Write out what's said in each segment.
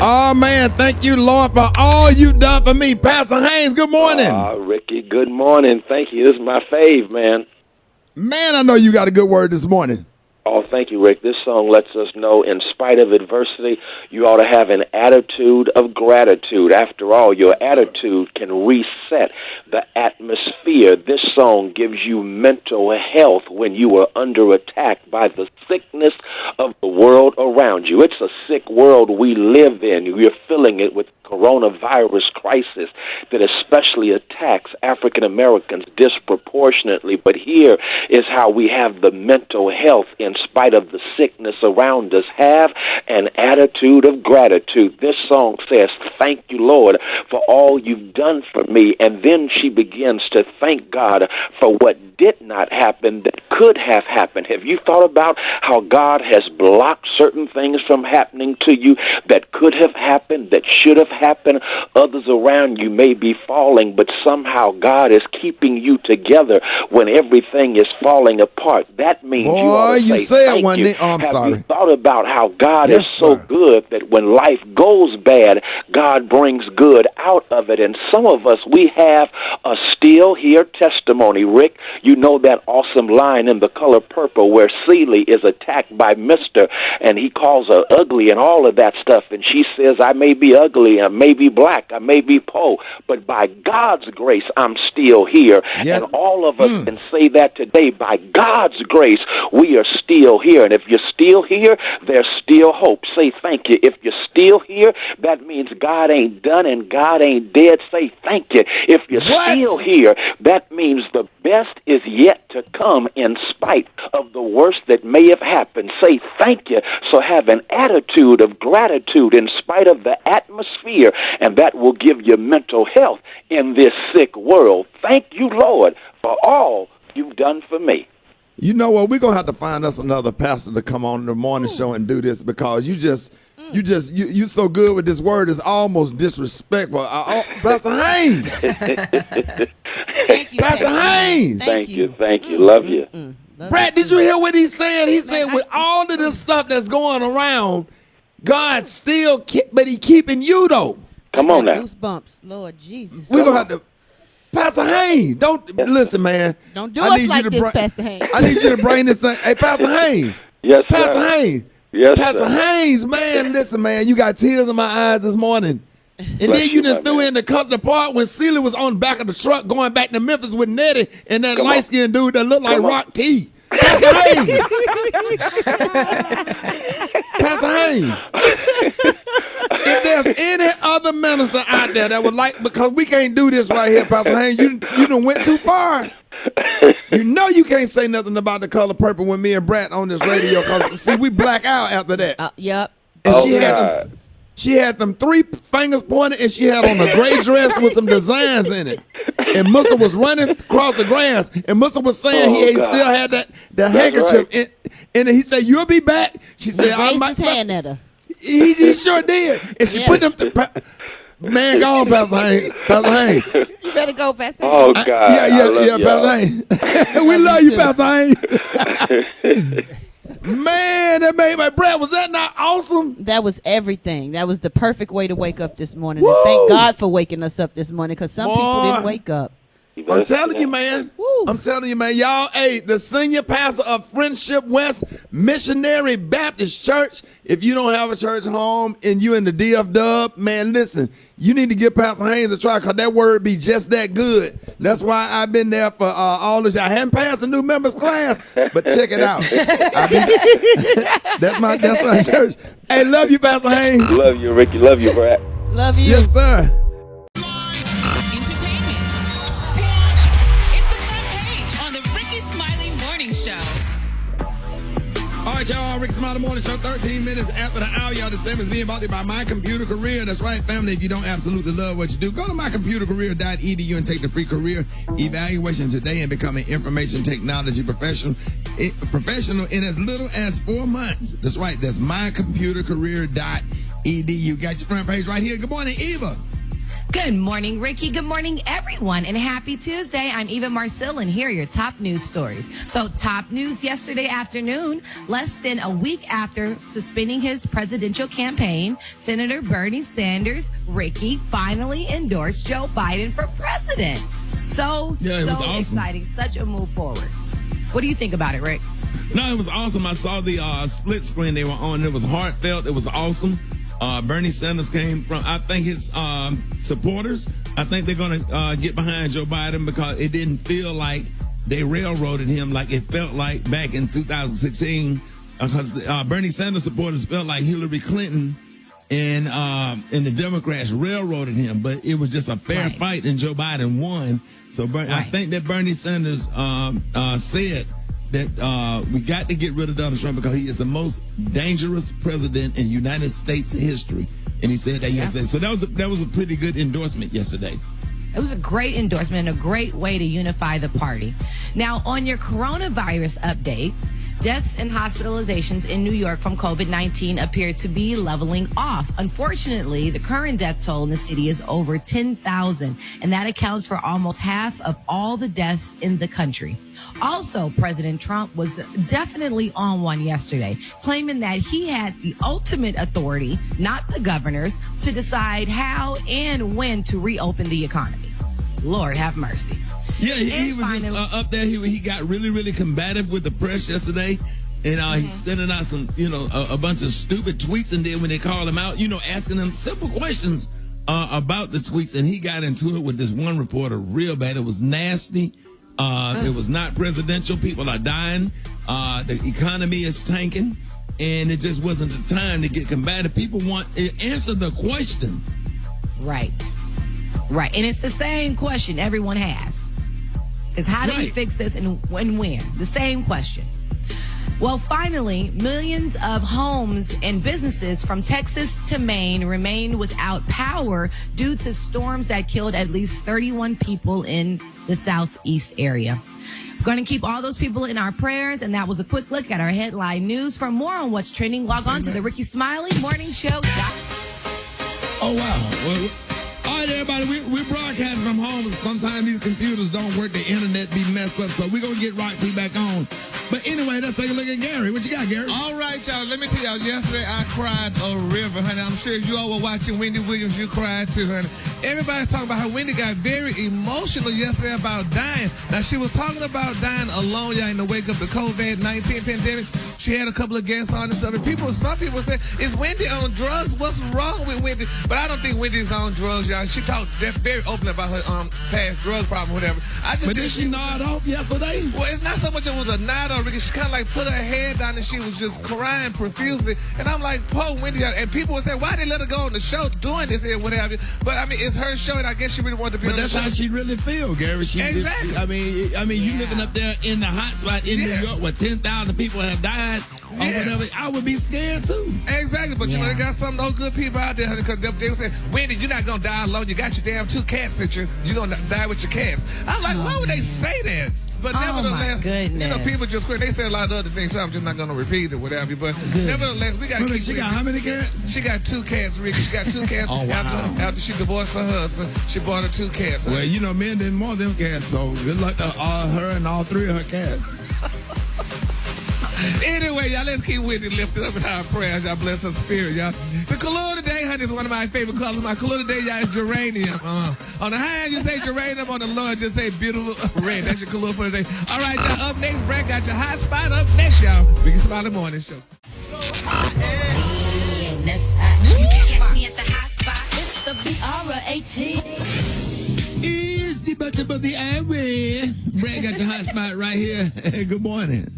Oh, man, thank you, Lord, for all you done for me. Pastor Haynes, good morning. Ricky, good morning. Thank you. This is my fave, man. Man, I know you got a good word this morning. Oh, thank you, Rick. This song lets us know, in spite of adversity, you ought to have an attitude of gratitude. After all, your attitude can reset the atmosphere. This song gives you mental health when you are under attack by the sickness of the world around you. It's a sick world we live in. You're feeling it with coronavirus crisis that especially attacks African Americans disproportionately. But here is how we have the mental health in spite of the sickness around us. Have an attitude of gratitude. This song says, thank you, Lord, for all you've done for me. And then she begins to thank God for what did not happen that could have happened. Have you thought about how God has blocked certain things from happening to you that could have happened, that should have happened? Others around you may be falling, but somehow God is keeping you together when everything is falling apart. That means you ought to say thank you. Oh, I'm have sorry. you thought about how God Yes, is so sir. good that when life goes bad, God brings good out of it? And some of us, we have a still here testimony. Rick, you know that awesome line in The Color Purple where Celie is attacked by Mr. and he calls her ugly and all of that stuff. And she says, I may be ugly, I may be black, I may be poor, but by God's grace, I'm still here. Yes. And all of us can say that today. By God's grace, we are still here. And if you're still here, there's still hope. Say thank you. If you're still here, that means God ain't done and God ain't dead. Say thank you. If you're still here, that means the best is yet to come in spite of the worst that may have happened. Say thank you. So have an attitude of gratitude in spite of the atmosphere, and that will give you mental health in this sick world. Thank you, Lord, for all you've done for me. You know what? We're gonna have to find us another pastor to come on the morning show and do this because you so good with this word. It's almost disrespectful. Pastor Haynes. Thank you, Pastor Haynes. Thank you. Love you. Brad, did you hear what he said? He said with all of this stuff that's going around, God still but he keeping you though. Come on now. Goosebumps, Lord Jesus. We're gonna have to. Pastor Haynes, don't listen, man. Don't do us like this, Pastor Haynes. I need you to bring this thing. Hey, Pastor Haynes. Yes, sir. Pastor Haynes. Yes, Pastor sir. Haynes, man, listen, man. You got tears in my eyes this morning. And then you done threw in the part when Celie was on the back of the truck going back to Memphis with Nettie and that light-skinned dude that looked like Rock T. Pastor Haynes. Pastor Haynes. If there's any other minister out there that would like, because we can't do this right here, Pastor Haynes, you done went too far. You know you can't say nothing about The Color Purple when me and Brad on this radio because, see, we black out after that. Yep. And she had them 3 fingers pointed and she had on a gray dress with some designs in it. And Musa was running across the grass and Musa was saying he still had the handkerchief in, and he said, you'll be back. She said, He raised his hand at her. He sure did. And she put them man, go on, Pastor Haynes. Pastor Haynes. You better go, Pastor Oh, Haynes. God. Yeah, Pastor Haynes. We love you, Pastor Haynes. Man, that made my breath. Was that not awesome? That was everything. That was the perfect way to wake up this morning. And thank God for waking us up this morning because some people didn't wake up. I'm telling you, man. Woo. I'm telling you, man. Y'all, hey, the senior pastor of Friendship West Missionary Baptist Church. If you don't have a church home and you in the DF Dub, man, listen, you need to give Pastor Haynes a try because that word be just that good. That's why I've been there for all this. I haven't passed a new members class, but check it out. That's my church. Hey, love you, Pastor Haynes. Love you, Ricky. Love you, Brad. Love you. Yes, sir. Entertainment, sports. It's the front page on the Rickey Smiley Morning Show. All right, y'all. Rick Smiley Morning Show, 13 minutes after the hour. Y'all, the same as being brought to you by My Computer Career. That's right, family. If you don't absolutely love what you do, go to mycomputercareer.edu and take the free career evaluation today and become an information technology professional in as little as 4 months. That's right. That's mycomputercareer.edu. Got your front page right here. Good morning, Eva. Good morning, Ricky. Good morning, everyone. And happy Tuesday. I'm Eva Marcel, and here are your top news stories. So, top news yesterday afternoon, less than a week after suspending his presidential campaign, Senator Bernie Sanders, Ricky, finally endorsed Joe Biden for president. So awesome. Exciting. Such a move forward. What do you think about it, Rick? No, it was awesome. I saw the split screen they were on. It was heartfelt. It was awesome. Bernie Sanders came from, I think his supporters, I think they're going to get behind Joe Biden because it didn't feel like they railroaded him like it felt like back in 2016 because Bernie Sanders supporters felt like Hillary Clinton and the Democrats railroaded him, but it was just a fair fight and Joe Biden won. So I think that Bernie Sanders said that we got to get rid of Donald Trump because he is the most dangerous president in United States history. And he said that yesterday. So that was a pretty good endorsement yesterday. It was a great endorsement and a great way to unify the party. Now, on your coronavirus update, deaths and hospitalizations in New York from COVID-19 appear to be leveling off. Unfortunately, the current death toll in the city is over 10,000, and that accounts for almost half of all the deaths in the country. Also, President Trump was definitely on one yesterday, claiming that he had the ultimate authority, not the governors, to decide how and when to reopen the economy. Lord have mercy. Yeah, he was just up there. He got really, really combative with the press yesterday. And he's sending out some, a bunch of stupid tweets. And then when they called him out, asking him simple questions about the tweets. And he got into it with this one reporter real bad. It was nasty. It was not presidential. People are dying. The economy is tanking. And it just wasn't the time to get combative. People want to answer the question. Right. And it's the same question everyone has. Is how do we fix this and when? The same question. Well, finally, millions of homes and businesses from Texas to Maine remain without power due to storms that killed at least 31 people in the southeast area. We're going to keep all those people in our prayers, and that was a quick look at our headline news. For more on what's trending, log on to the Rickey Smiley Morning Show. Oh, wow. Well, all right, everybody, we're broadcasting from home. Sometimes these computers don't work. The internet be messed up. So we're going to get Roxy back on. But anyway, let's take a look at Gary. What you got, Gary? All right, y'all. Let me tell y'all, yesterday I cried a river, honey. I'm sure if you all were watching Wendy Williams, you cried too, honey. Everybody talking about how Wendy got very emotional yesterday about dying. Now, she was talking about dying alone, y'all, in the wake of the COVID-19 pandemic. She had a couple of guests on and stuff. And some people said, is Wendy on drugs? What's wrong with Wendy? But I don't think Wendy's on drugs, y'all. She talked very openly about her past drug problem, whatever. But did she nod off yesterday? Well, it's not so much it was a nod off, Ricky. She kind of like put her head down and she was just crying profusely. And I'm like, poor Wendy. And people would say, why they let her go on the show doing this and whatever? But I mean, it's her show, and I guess she really wanted to be on the show. But that's how she really feel, Gary. Exactly. I mean, you living up there in the hot spot in New York where 10,000 people have died or whatever. I would be scared too. Exactly. But you know, they got some of those good people out there because they would say, Wendy, you're not going to die alone. You got your damn 2 cats that you're going to die with your cats. I'm like, why would they say that? But nevertheless, people just quit. They said a lot of other things, so I'm just not going to repeat it, whatever. But nevertheless, we got to keep. She got how many cats? She got 2 cats, Ricky. She got 2 cats. Oh, wow. After she divorced her husband, she bought her 2 cats. Well, men didn't want them cats, so good luck to her and all 3 of her cats. Anyway, y'all, let's keep Wendy lifted up in our prayers. Y'all bless her spirit, y'all. The color today, honey, is one of my favorite colors. My color today, y'all, is geranium. On the high end, you say geranium. On the low end, just say beautiful red. That's your color for today. All right, y'all, up next, Brad got your hot spot. Up next, y'all, Rickey Smiley Morning Show. You can catch me at the hot spot. It's the BR18. Is the butcher of the airway. Brad got your hot spot right here. Good morning.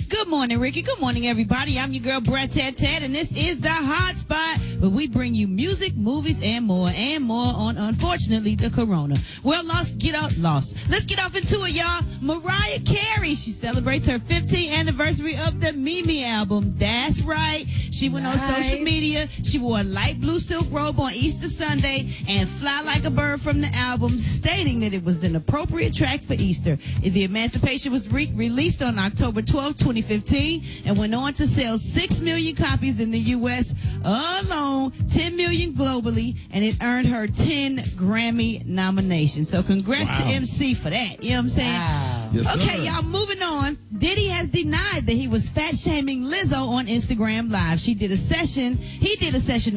Good morning, Ricky. Good morning, everybody. I'm your girl, Brad Tat, and this is the Hot Spot, where we bring you music, movies, and more on, unfortunately, the corona. Well, let's get off into it, y'all. Mariah Carey, she celebrates her 15th anniversary of the Mimi album. That's right. She went on social media. She wore a light blue silk robe on Easter Sunday and Fly Like a Bird from the album, stating that it was an appropriate track for Easter. The Emancipation was released on October 12, 2015, and went on to sell 6 million copies in the U.S. alone, 10 million million globally, and it earned her 10 Grammy nominations. So congrats to MC for that. You know what I'm saying? Wow. Yes, Okay, sir. y'all, moving on. Diddy has denied that he was fat shaming Lizzo on Instagram Live. He did a session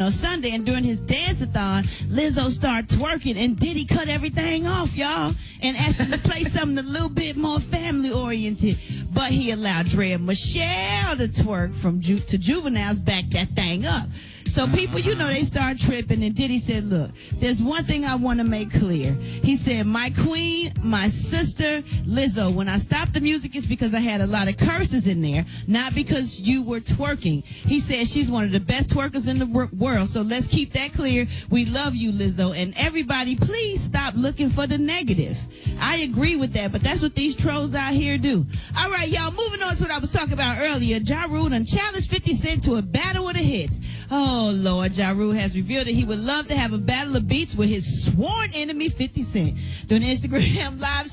on Sunday, and during his dance-a-thon, Lizzo started twerking, and Diddy cut everything off, y'all, and asked him to play something a little bit more family-oriented. But he allowed Dre and Michelle to twerk to Juvenile's back that thing up. So people, they start tripping, and Diddy said, look, there's one thing I want to make clear. He said, my queen, my sister, Lizzo, when I stopped the music, it's because I had a lot of curses in there, not because you were twerking. He said she's one of the best twerkers in the world, so let's keep that clear. We love you, Lizzo, and everybody, please stop looking for the negative. I agree with that, but that's what these trolls out here do. All right, y'all, moving on to what I was talking about earlier. Ja Rule done challenged 50 Cent to a battle of the hits. Oh, Lord, Ja Rule has revealed that he would love to have a battle of beats with his sworn enemy, 50 Cent. During the Instagram Live,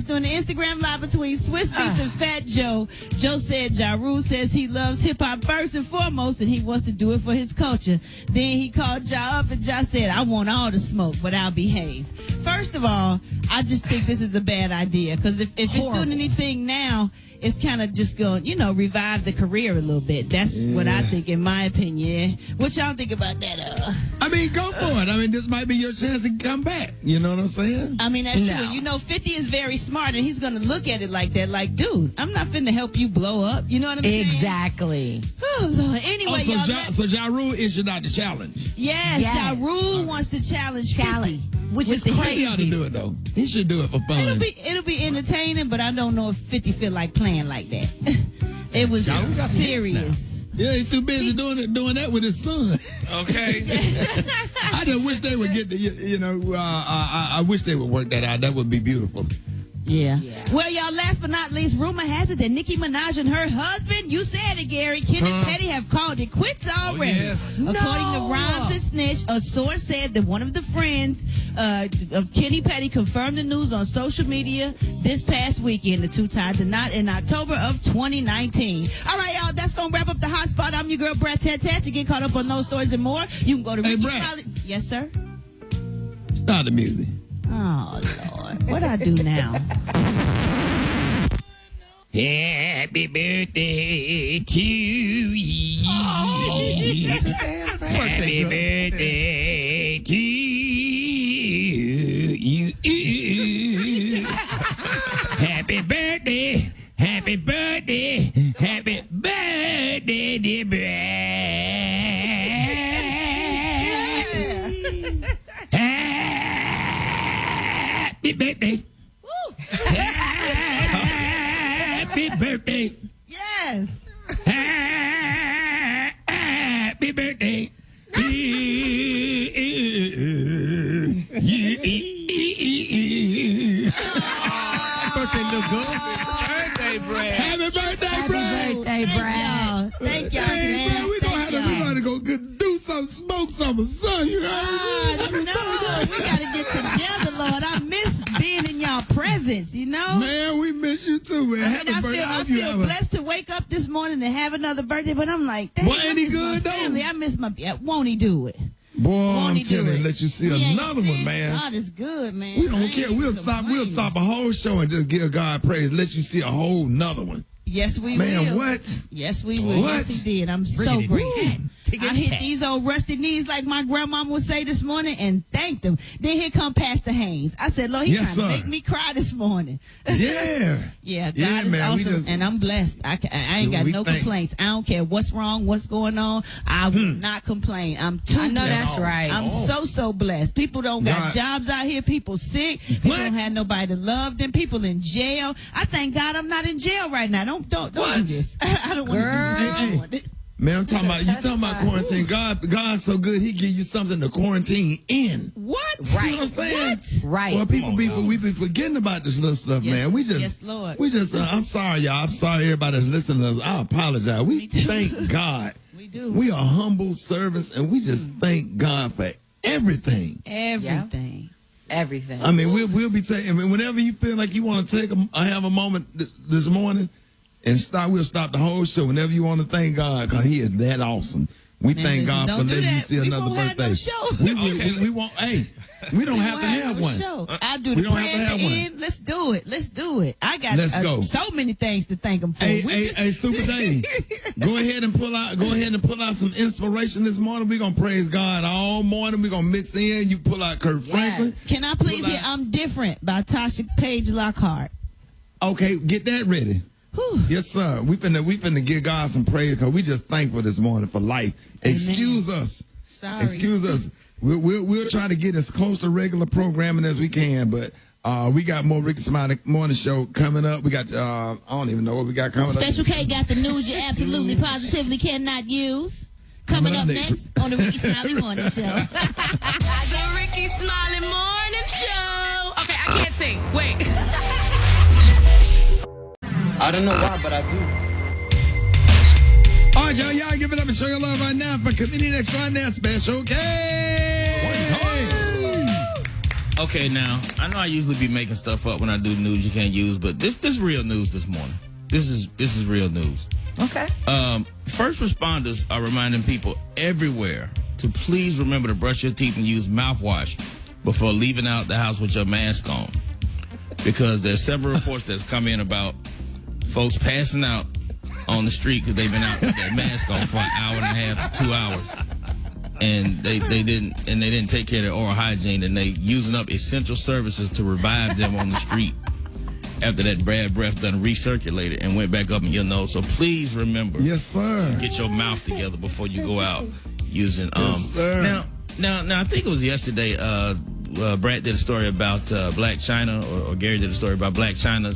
during the Instagram Live between Swiss Beats and Fat Joe, Joe said Ja Rule says he loves hip-hop first and foremost, and he wants to do it for his culture. Then he called Ja up, and Ja said, I want all the smoke, but I'll behave. First of all, I just think this is a bad idea, because if it's doing anything now, it's kind of just going, revive the career a little bit. That's what I think, in my opinion. What y'all think about that? I mean, go for it. I mean, this might be your chance to come back. You know what I'm saying? I mean, that's true. 50 is very smart, and he's going to look at it like that. Like, dude, I'm not finna help you blow up. You know what I'm saying? Exactly. Oh, Lord. Anyway, so Ja Rule issued out the challenge. Yes, Ja Rule wants to challenge 50. Which is crazy. He ought to do it, though. He should do it for fun. It'll be entertaining, but I don't know if 50 feel like playing like that. It was serious. Yeah, he's too busy doing that with his son. Okay. I just wish they would get I wish they would work that out. That would be beautiful. Yeah. Well, y'all, last but not least, rumor has it that Nicki Minaj and her husband, you said it, Gary, Kenneth Petty, have called it quits already. Yes. According to Rhymes and Snitch, a source said that one of the friends of Kenny Petty confirmed the news on social media this past weekend. The two tied the knot in October of 2019. All right, y'all, that's going to wrap up the hot spot. I'm your girl, Brad Tat. To get caught up on those stories and more, you can go to Rickey Smiley. Yes, sir? Start the music. Oh, Lord. What I do now? Happy birthday to you. Happy birthday to you. Happy birthday. Happy birthday. Happy birthday, dear Brad. Happy birthday. Happy birthday. Yes. Happy birthday to you. Birthday look good. Birthday, Brad. Happy birthday, Happy Brad. birthday, Brad. Thank y'all, Hey, man. Brad, we gotta go do something, smoke something, son. You heard me? No, we gotta get together, Lord. I miss being in y'all presence, Man, we miss you too, man. Happy birthday. I feel blessed to wake up this morning and have another birthday, but I'm like, dang, Boy, I ain't he miss my good, though? family. I miss my. Won't he do it? Boy, Won't I'm he do telling it? you, let you see We ain't another sick. one, man. God is good, man. We I don't ain't care. even We'll complaining. stop a whole show and just give God praise. Let you see a whole nother one. Yes, we Man, will. what? Yes, we will. What? Yes, he did. I'm so grateful. I hit these old rusty knees like my grandmama would say this morning and thanked him. Then here come Pastor Haynes. I said, Lord, he's Yes, trying to sir. make me cry this morning. Yeah. Yeah, God Yeah, is man, we awesome, just- and I'm blessed. I ain't got We no thank- complaints. I don't care what's wrong, what's going on. I will not complain. I'm too I know blessed. that's right. I'm so blessed. People don't got God. jobs out here. People sick. People don't have nobody to love them. People in jail. I thank God I'm not in jail right now. Don't do this. I don't want to do this. I don't want this. Man, I'm talking about, you talking about quarantine. God's so good, he give you something to quarantine in. What? See what I'm saying? Right. Well, we be forgetting about this little stuff, Yes, man. yes, Lord. I'm sorry, y'all. I'm sorry, everybody that's listening to us. I apologize. We Me too. thank God. We do. We are humble servants, and we just thank God for everything. Everything. Everything. I mean, we'll be taking, whenever you feel like you want to have a moment this morning, and we'll stop the whole show whenever you want to thank God, because he is that awesome. We Man, thank listen, God don't for do letting you that. see We another won't have birthday. no show. We won't. Hey, we don't have to have no one. show. I do We the don't prayer have to at have the one. end. Let's do it. Let's do it. I got Let's go. so many things to thank him for. Hey, Super Dave, go ahead and pull out some inspiration this morning. We're gonna praise God all morning. We're gonna mix in. You pull out Kurt Franklin. Can I please hear "I'm Different" by Tasha Page Lockhart? Okay, get that ready. Whew. Yes, sir. We finna give God some praise because we just thankful this morning for life. Excuse us. Sorry. Excuse us. We'll try to get as close to regular programming as we can, but we got more Rickey Smiley Morning Show coming up. We got I don't even know what we got coming up. Special K got the news you absolutely positively cannot use. Coming up next on the Rickey Smiley Morning Show. The Rickey Smiley Morning Show. Okay, I can't sing. Wait. I don't know why, but I do. All right, y'all give it up and show your love right now for comedian extraordinaire Special K. Okay, now I know I usually be making stuff up when I do news you can't use, but this real news this morning. This is real news. Okay. First responders are reminding people everywhere to please remember to brush your teeth and use mouthwash before leaving out the house with your mask on, because there's several reports that come in about folks passing out on the street because they've been out with that mask on for an hour and a half to 2 hours, and they didn't take care of their oral hygiene, and they using up essential services to revive them on the street after that bad breath done recirculated and went back up in your nose. So please remember, Yes, sir. to get your mouth together before you go out using Yes, sir. Now I think it was yesterday. Brad did a story about Black China, or Gary did a story about Black China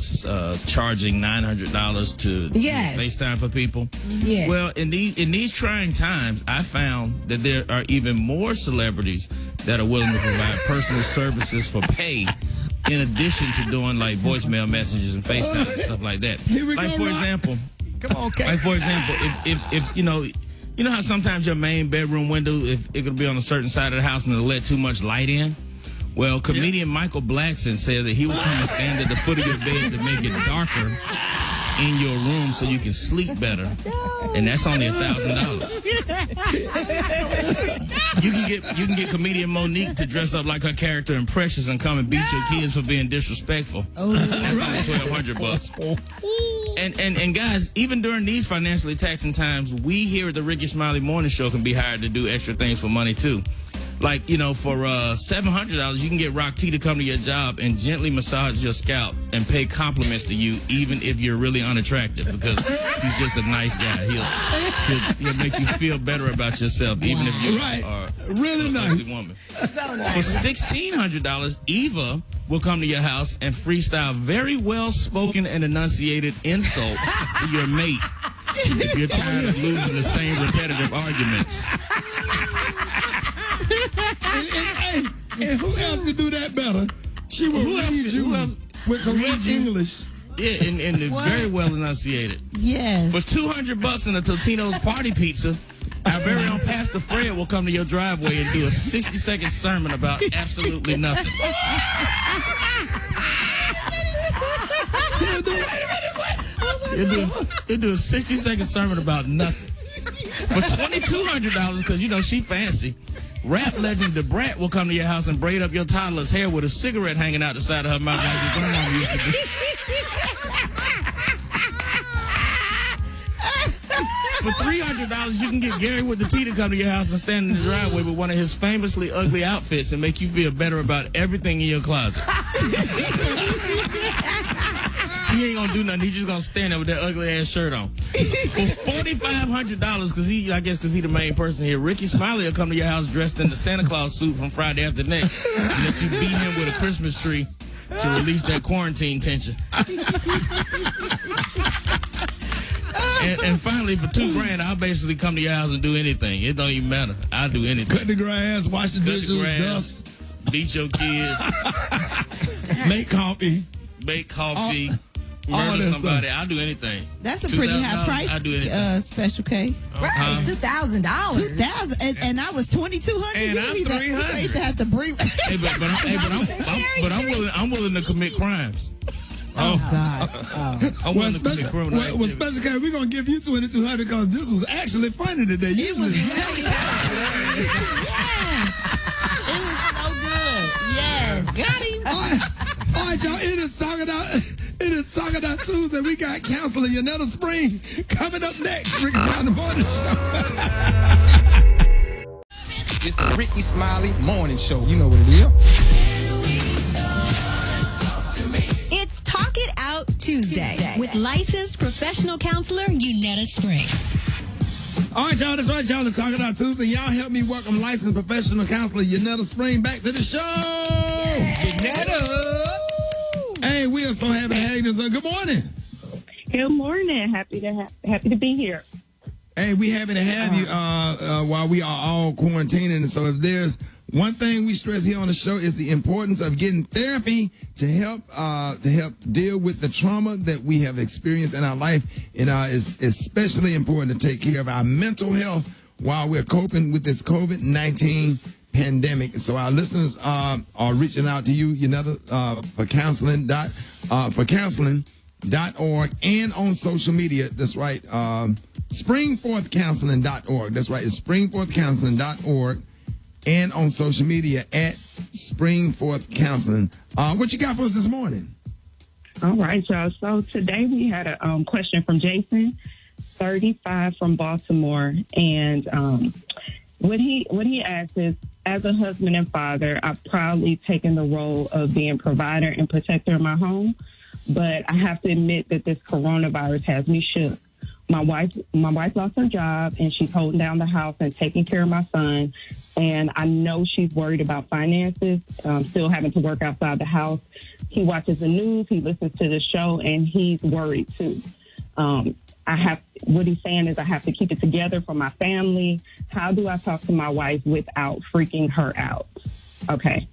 charging $900 to do Yes. FaceTime for people. Yeah. Well, in these trying times, I found that there are even more celebrities that are willing to provide personal services for pay, in addition to doing like voicemail messages and FaceTime and stuff like that. Here we Like go, for Rock. example, Come on, K. like for example, if you know how sometimes your main bedroom window, if it could be on a certain side of the house and it'll let too much light in. Well, comedian Michael Blackson said that he will come and stand at the foot of your bed to make it darker in your room so you can sleep better, and that's only $1,000. You can get comedian Monique to dress up like her character in Precious and come and beat your kids for being disrespectful. That's only $1,200. And guys, even during these financially taxing times, we here at the Rickey Smiley Morning Show can be hired to do extra things for money too. Like, for $700, you can get Rock T to come to your job and gently massage your scalp and pay compliments to you, even if you're really unattractive, because he's just a nice guy. He'll make you feel better about yourself, even if you are Really an nice. ugly woman. For $1,600, Eva will come to your house and freestyle very well-spoken and enunciated insults to your mate if you're tired of losing the same repetitive arguments. And who else could do that better? She will Who else read could- you who else- with correct English. Yeah, and very well enunciated. Yes. For $200 and a Totino's party pizza, our very own Pastor Fred will come to your driveway and do a 60-second sermon about absolutely nothing. He'll do a 60-second sermon about nothing. For $2,200, because she fancy, rap legend DeBrat will come to your house and braid up your toddler's hair with a cigarette hanging out the side of her mouth like your grandma used to do. For $300, you can get Gary with the T to come to your house and stand in the driveway with one of his famously ugly outfits and make you feel better about everything in your closet. He ain't gonna do nothing. He's just gonna stand there with that ugly ass shirt on. For $4,500, because he the main person here, Rickey Smiley will come to your house dressed in the Santa Claus suit from Friday After Next and let you beat him with a Christmas tree to release that quarantine tension. And finally, for $2,000, I'll basically come to your house and do anything. It don't even matter. I'll do anything. Cut the grass, wash the dishes, dust, beat your kids, make coffee. Murder somebody. I'll do anything. That's a pretty high $2,000, price. I'll do anything. Special K. Right, $2,000. $2,000, and I was $2,200. And I'm $300. You have to bring. Hey, but I'm willing to commit crimes. Oh, God. I Well, want to commit criminal activity. Special K, we're going to give you 2,200 because this was actually funny today. It was Usually, really Yes. It was so good. Yes. Got him. All right, y'all. It is Talking Out Tuesday. We got Counselor Yanetta Spring coming up next. Rickey Smiley Morning Show. It's the Rickey Smiley Morning Show. You know what it is. It's Talk It Out Tuesday with licensed professional counselor Yanetta Spring. All right, y'all. That's right, y'all. It's Talking Out Tuesday. Y'all help me welcome licensed professional counselor Yanetta Spring back to the show. Yanetta. Hey, we are so happy to have you. So good morning. Good morning. Happy to be here. Hey, we happy to have you while we are all quarantining. And so if there's one thing we stress here on the show is the importance of getting therapy to help deal with the trauma that we have experienced in our life. And it's especially important to take care of our mental health while we're coping with this COVID-19 pandemic. So our listeners are reaching out to you, for counseling.org and on social media. That's right. Springforthcounseling.org. That's right. It's springforthcounseling.org and on social media at Springforth Counseling. What you got for us this morning? All right, y'all. So today we had a question from Jason, 35 from Baltimore, and what he asked is, as a husband and father, I've proudly taken the role of being provider and protector of my home, but I have to admit that this coronavirus has me shook. My wife lost her job, and she's holding down the house and taking care of my son. And I know she's worried about finances, still having to work outside the house. He watches the news, he listens to the show, and he's worried too. What he's saying is I have to keep it together for my family. How do I talk to my wife without freaking her out? Okay.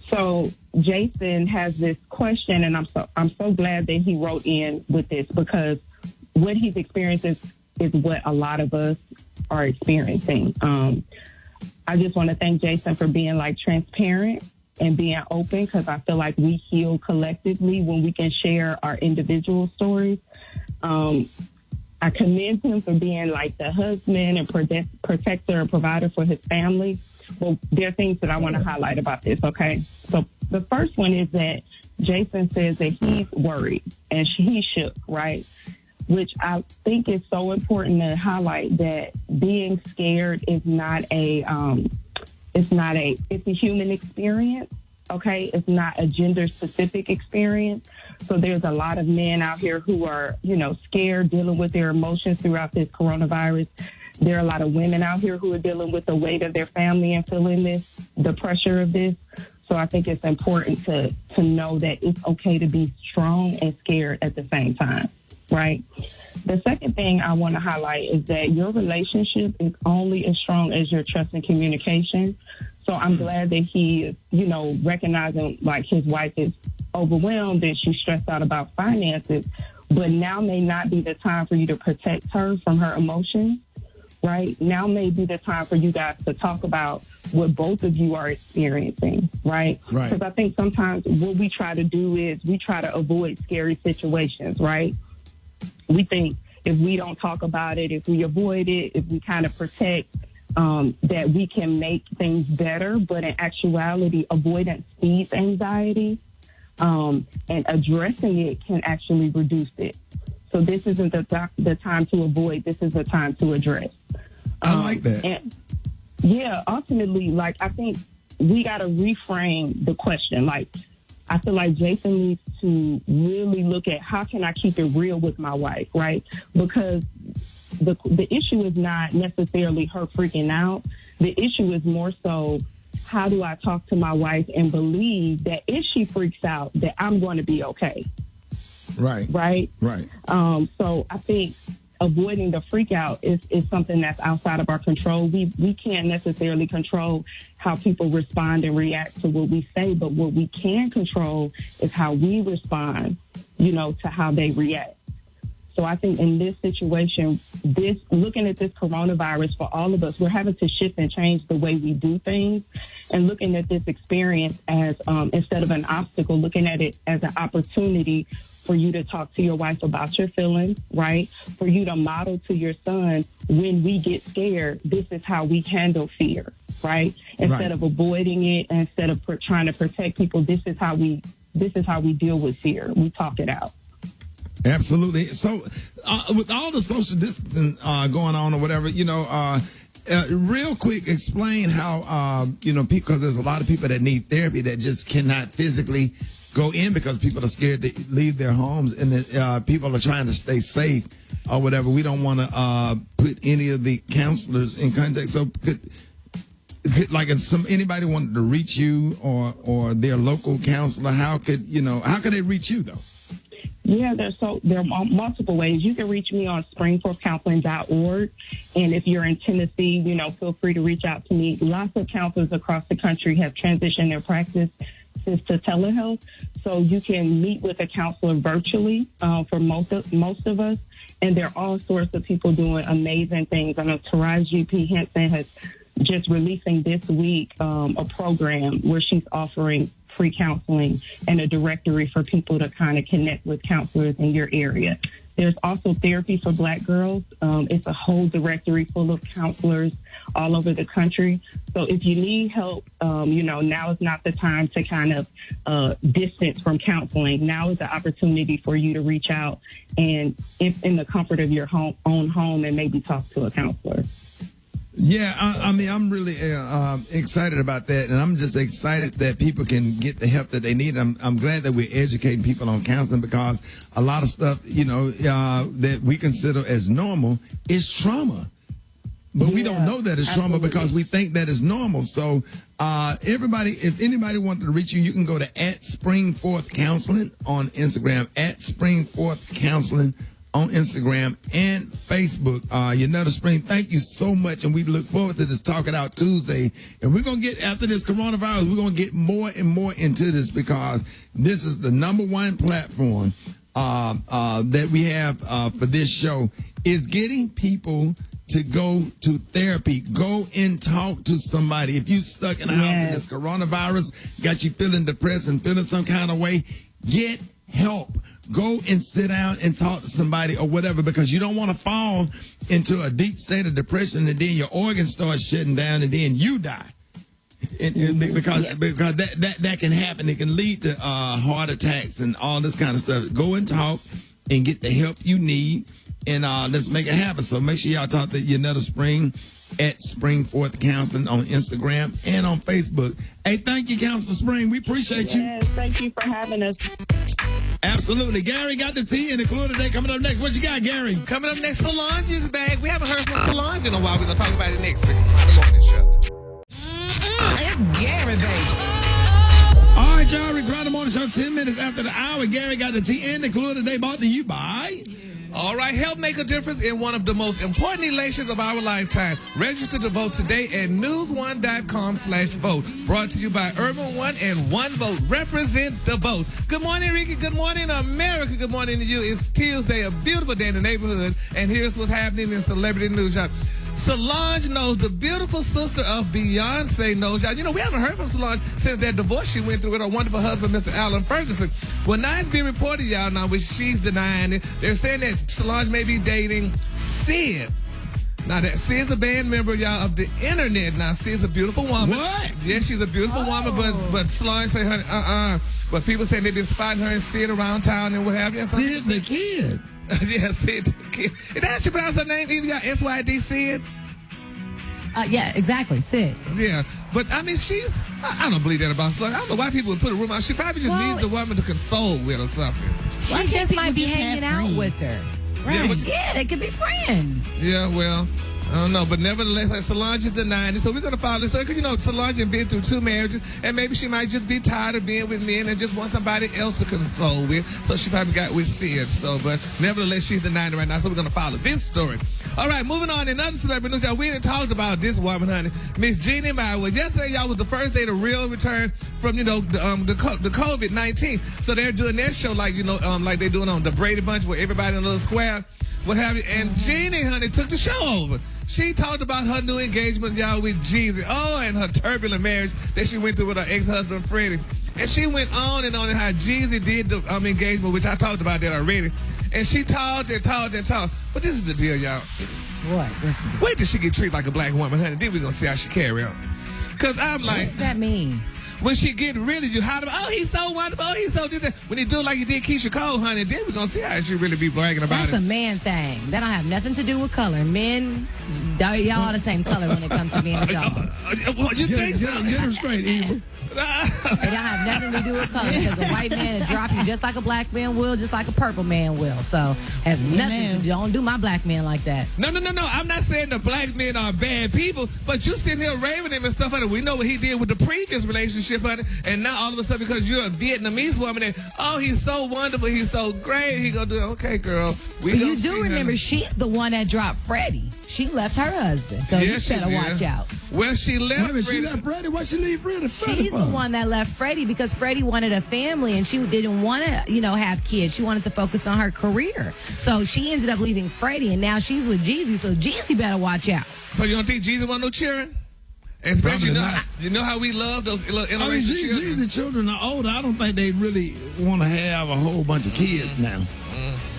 So Jason has this question, and I'm so glad that he wrote in with this, because what he's experiencing is what a lot of us are experiencing. I just want to thank Jason for being transparent and being open, because I feel like we heal collectively when we can share our individual stories. I commend him for being the husband and protector and provider for his family. Well, there are things that I want to highlight about this, okay? So the first one is that Jason says that he's worried and he's shook, right? Which I think is so important to highlight, that being scared is not it's a human experience, okay? It's not a gender specific experience. So there's a lot of men out here who are, scared, dealing with their emotions throughout this coronavirus. There are a lot of women out here who are dealing with the weight of their family and feeling the pressure of this. So I think it's important to know that it's okay to be strong and scared at the same time, right? The second thing I want to highlight is that your relationship is only as strong as your trust and communication. So I'm glad that he is, recognizing his wife is overwhelmed and she's stressed out about finances, but now may not be the time for you to protect her from her emotions, right? Now may be the time for you guys to talk about what both of you are experiencing, right? Right. Because I think sometimes what we try to do is we try to avoid scary situations, right? We think if we don't talk about it, if we avoid it, if we kind of protect, that we can make things better. But in actuality, avoidance feeds anxiety, and addressing it can actually reduce it. So this isn't the time to avoid. This is the time to address. I like that. And ultimately, I think we got to reframe the question. I feel like Jason needs to really look at, how can I keep it real with my wife, right? Because the issue is not necessarily her freaking out. The issue is more so, how do I talk to my wife and believe that if she freaks out, that I'm going to be okay? Right. Right? Right. So I think avoiding the freak out is something that's outside of our control. We can't necessarily control how people respond and react to what we say, but what we can control is how we respond, to how they react. So I think in this situation, looking at this coronavirus for all of us, we're having to shift and change the way we do things, and looking at this experience as instead of an obstacle, looking at it as an opportunity for you to talk to your wife about your feelings, right? For you to model to your son, when we get scared, this is how we handle fear, right? Instead of avoiding it, instead of trying to protect people, this is how we deal with fear. We talk it out. Absolutely. So, with all the social distancing going on or whatever, real quick, explain how, because there's a lot of people that need therapy that just cannot physically go in because people are scared to leave their homes, and people are trying to stay safe or whatever. We don't want to put any of the counselors in contact. So, if anybody wanted to reach you or their local counselor, how could they reach you though? Yeah, there are multiple ways. You can reach me on springforthcounseling.org. And if you're in Tennessee, feel free to reach out to me. Lots of counselors across the country have transitioned their practice to telehealth. So you can meet with a counselor virtually for most of us. And there are all sorts of people doing amazing things. I know Taraz GP Henson has just releasing this week a program where she's offering free counseling and a directory for people to kind of connect with counselors in your area. There's also therapy for Black girls. It's a whole directory full of counselors all over the country. So if you need help, now is not the time to kind of distance from counseling. Now is the opportunity for you to reach out and in the comfort of your own home and maybe talk to a counselor. Yeah, I'm really excited about that, and I'm just excited that people can get the help that they need. I'm glad that we're educating people on counseling, because a lot of stuff, that we consider as normal is trauma. But we don't know that it's trauma because we think that it's normal. So everybody, if anybody wanted to reach you, you can go to @SpringForthCounseling on Instagram, @SpringForthCounseling on Instagram and Facebook. Yanetta Spring, thank you so much, and we look forward to this Talk It Out Tuesday. And we're going to get, after this coronavirus, we're going to get more and more into this, because this is the number one platform that we have for this show, is getting people to go to therapy. Go and talk to somebody. If you stuck in the house and this coronavirus got you feeling depressed and feeling some kind of way, get help. Go and sit down and talk to somebody or whatever, because you don't want to fall into a deep state of depression and then your organs start shutting down and then you die. Because that can happen. It can lead to heart attacks and all this kind of stuff. Go and talk and get the help you need, and let's make it happen. So make sure y'all talk to Yanetta Spring @SpringForth Counseling on Instagram and on Facebook. Hey, thank you, Counselor Spring. We appreciate you. Yes, thank you for having us. Absolutely. Gary got the tea and the clue today. Coming up next. What you got, Gary? Coming up next, Solange is back. We haven't heard from Solange in a while. We're going to talk about it next week on the morning show. It's Gary, baby. All right, y'all. Rick's Right Morning Show, 10 minutes after the hour. Gary got the tea and the clue today. Brought to you by... All right, help make a difference in one of the most important elections of our lifetime. Register to vote today at news1.com/vote. Brought to you by Urban One and One Vote. Represent the vote. Good morning, Rickey. Good morning, America. Good morning to you. It's Tuesday, a beautiful day in the neighborhood, and here's what's happening in celebrity news. Solange Knowles, the beautiful sister of Beyonce Knowles. Y'all, we haven't heard from Solange since that divorce she went through with her wonderful husband, Mr. Alan Ferguson. Well, now it's being reported, y'all, now, which she's denying it. They're saying that Solange may be dating Sid. Now, that Sid's a band member, y'all, of the internet. Now, Sid's a beautiful woman. What? Yes, she's a beautiful woman, but Solange say, honey, But people say they've been spotting her and Sid around town and what have you. Sid the Kid. Yeah, Sid the Kid. Is that how you pronounce her name? Even y'all, SYD Sid? Yeah, exactly, Sid. Yeah, but I mean, I don't believe that about Solange. I don't know why people would put a rumor out. She probably just needs a woman to console with or something. She just might be hanging out with her. Right. Yeah, they could be friends. Yeah, well, I don't know. But nevertheless, Solange is denying it. So we're going to follow this story because, Solange has been through 2 marriages, and maybe she might just be tired of being with men and just want somebody else to console with. So she probably got with Sid. But nevertheless, she's denying it right now. So we're going to follow this story. All right, moving on. Another celebrity news, y'all. We didn't talked about this woman, honey. Miss Jeannie Meyer. Was yesterday, y'all, was the first day to real return from, the COVID-19. So they're doing their show like they're doing on the Brady Bunch where everybody in a little square, what have you. And Jeannie, honey, took the show over. She talked about her new engagement, y'all, with Jeezy. Oh, and her turbulent marriage that she went through with her ex-husband, Freddie. And she went on and on how Jeezy did the engagement, which I talked about that already. And she talked and talked and talked. But this is the deal, y'all. What? What's the deal? Wait till she get treated like a black woman, honey. Then we're going to see how she carry on. Because I'm like... What does that mean? When she get really, you hot about, oh, he's so wonderful, oh, he's so this. When he do it like he did Keisha Cole, honey, then we're going to see how she really be bragging about That's a man thing. That don't have nothing to do with color. Men, y'all all the same color when it comes to being a dog. You think so? Get him straight, Eva. It don't have nothing to do with color because a white man will drop you just like a black man will, just like a purple man will. So has nothing to do. Don't do my black man like that. No. I'm not saying the black men are bad people, but you sitting here raving him and stuff, honey. We know what he did with the previous relationship, honey, and now all of a sudden because you're a Vietnamese woman, and oh, he's so wonderful, he's so great, he gonna do okay, girl. But you do remember she's the one that dropped Freddie. She left her husband, so you better watch out. Well, she left Freddie. She left Freddie. Why she leave Freddie? She's the one that left Freddie because Freddie wanted a family and she didn't want to, have kids. She wanted to focus on her career. So she ended up leaving Freddie, and now she's with Jeezy. So Jeezy better watch out. So you don't think Jeezy want no children? Especially you know how we love those little interracial children. Jeezy children are older. I don't think they really want to have a whole bunch of kids now.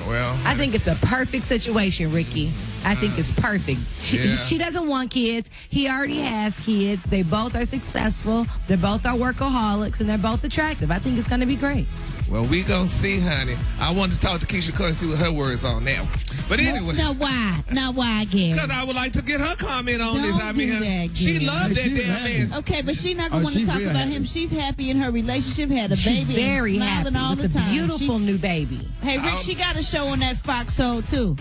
Well, I think it's a perfect situation, Ricky. I think it's perfect. She doesn't want kids. He already has kids. They both are successful. They both are workaholics, and they're both attractive. I think it's going to be great. Well, we gonna see, honey. I wanted to talk to Keisha Cole and see what her words on now. But anyway. Now why? Now why, Gary? Because I would like to get her comment on this. I mean, that, she loved that damn man. Okay, but she's not going to want to talk about him. She's happy in her relationship, had a baby, very and smiling happy all the with time. A beautiful new baby. Hey, Rick, she got a show on that Fox Soul, too.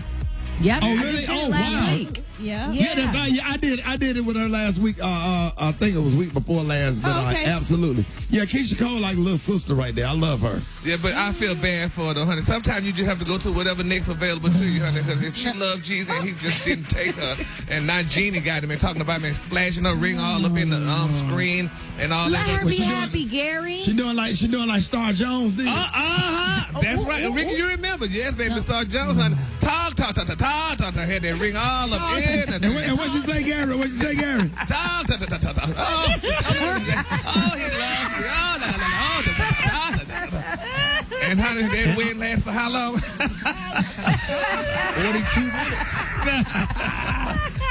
Yep. Oh, really? Oh, wow. Week. Yeah. That's right. I did it with her last week. I think it was week before last, but absolutely. Yeah, Keisha Cole like a little sister right there. I love her. Yeah, but I feel bad for her, though, honey. Sometimes you just have to go to whatever next available to you, honey, because if she loved Jesus and he just didn't take her, and now Jeannie got him and talking about me, flashing her ring all up in the screen and all Let that. her be happy, Gary. She doing like Star Jones did. That's right. And Ricky, you remember. Yes, baby, Star Jones, honey. Talk. Had that ring all up in. And what you say, Gary? What you say, Gary? Talk. Oh, he loves me. And how did that win last for how long? 42 minutes.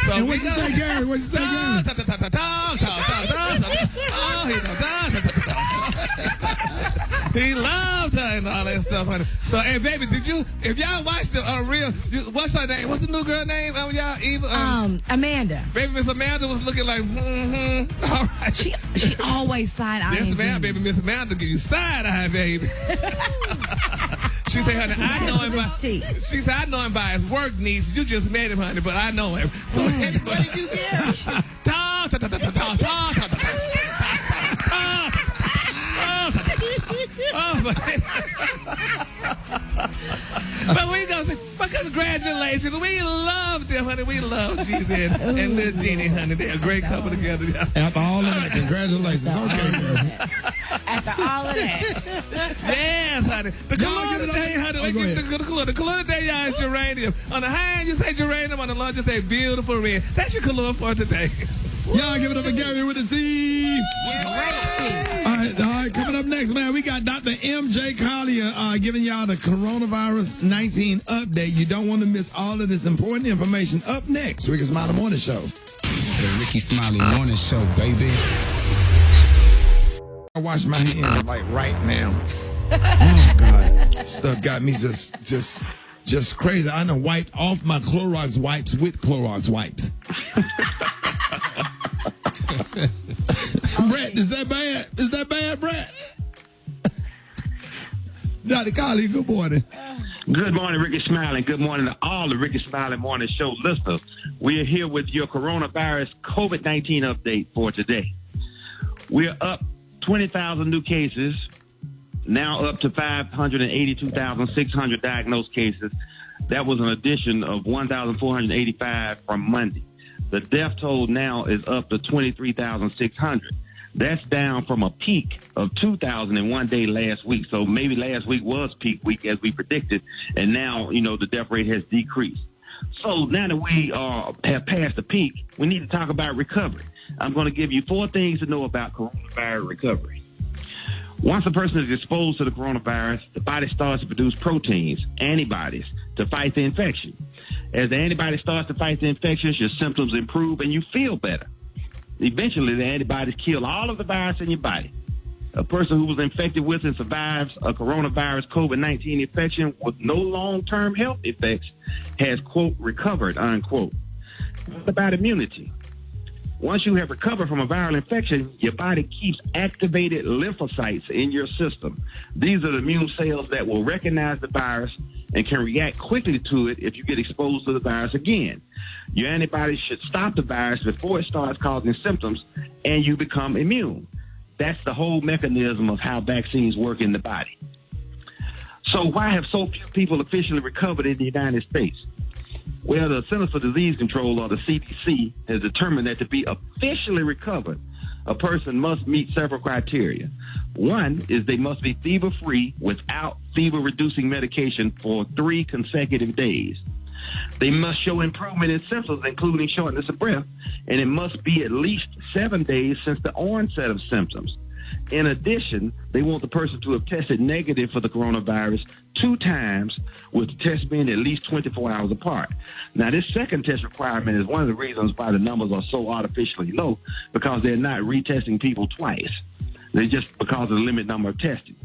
So and what you say, Gary? What you say, Gary? He loved her and all that stuff, honey. So, hey, baby, if y'all watched the real, what's her name? What's the new girl name? Y'all, Eva? Amanda. Baby, Miss Amanda was looking like, all right. She always side-eyeing. Yes, ma'am, baby. Miss Amanda give you side-eye, baby. She said, honey, I know him by. She said, I know him by his work needs. You just met him, honey, but I know him. So, what did you get? Talk. But we gonna say, but congratulations. We love them, honey. We love Jesus and little Jeannie, honey. They're a great couple together. After all of that, congratulations. Okay. After all of that. Yes, honey. The color today, honey. The color today, y'all, is geranium. On the high end, you say geranium. On the low, you say beautiful red. That's your color for today. Y'all give it up for Gary with the T. All right, coming up next, man, we got Dr. M.J. Collier giving y'all the coronavirus 19 update. You don't want to miss all of this important information. Up next, Rickey Smiley Morning Show. The Rickey Smiley Morning Show, baby. I wash my hands like right now. Oh, God. Stuff got me just crazy. I done wiped off my Clorox wipes with Clorox wipes. Brett, is that bad? Is that bad, Brett? Dr. Collier, good morning. Good morning, Rickey Smiley. Good morning to all the Rickey Smiley Morning Show listeners. We are here with your coronavirus COVID-19 update for today. We're up 20,000 new cases, now up to 582,600 diagnosed cases. That was an addition of 1,485 from Monday. The death toll now is up to 23,600. That's down from a peak of 2,000 in one day last week. So maybe last week was peak week as we predicted, and now, the death rate has decreased. So now that we have passed the peak, we need to talk about recovery. I'm going to give you 4 things to know about coronavirus recovery. Once a person is exposed to the coronavirus, the body starts to produce proteins, antibodies, to fight the infection. As the antibody starts to fight the infections, your symptoms improve and you feel better. Eventually, the antibodies kill all of the virus in your body. A person who was infected with and survives a coronavirus COVID-19 infection with no long-term health effects has, quote, recovered, unquote. What about immunity? Once you have recovered from a viral infection, your body keeps activated lymphocytes in your system. These are the immune cells that will recognize the virus and can react quickly to it if you get exposed to the virus again. Your antibodies should stop the virus before it starts causing symptoms and you become immune. That's the whole mechanism of how vaccines work in the body. So why have so few people officially recovered in the United States? Well, the Centers for Disease Control, or the CDC, has determined that to be officially recovered, a person must meet several criteria. One is they must be fever-free without fever-reducing medication for 3 consecutive days. They must show improvement in symptoms, including shortness of breath, and it must be at least 7 days since the onset of symptoms. In addition, they want the person to have tested negative for the coronavirus 2 times, with the tests being at least 24 hours apart. Now, this second test requirement is one of the reasons why the numbers are so artificially low, because they're not retesting people twice. They're just because of the limited number of testing.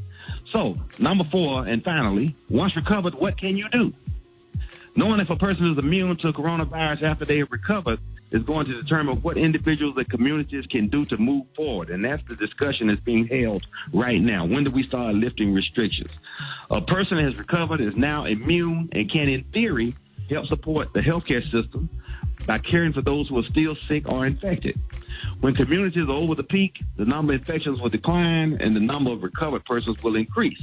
So, number 4, and finally, once recovered, what can you do? Knowing if a person is immune to coronavirus after they have recovered is going to determine what individuals and communities can do to move forward. And that's the discussion that's being held right now. When do we start lifting restrictions? A person that has recovered is now immune and can, in theory, help support the healthcare system by caring for those who are still sick or infected. When communities are over the peak, the number of infections will decline and the number of recovered persons will increase.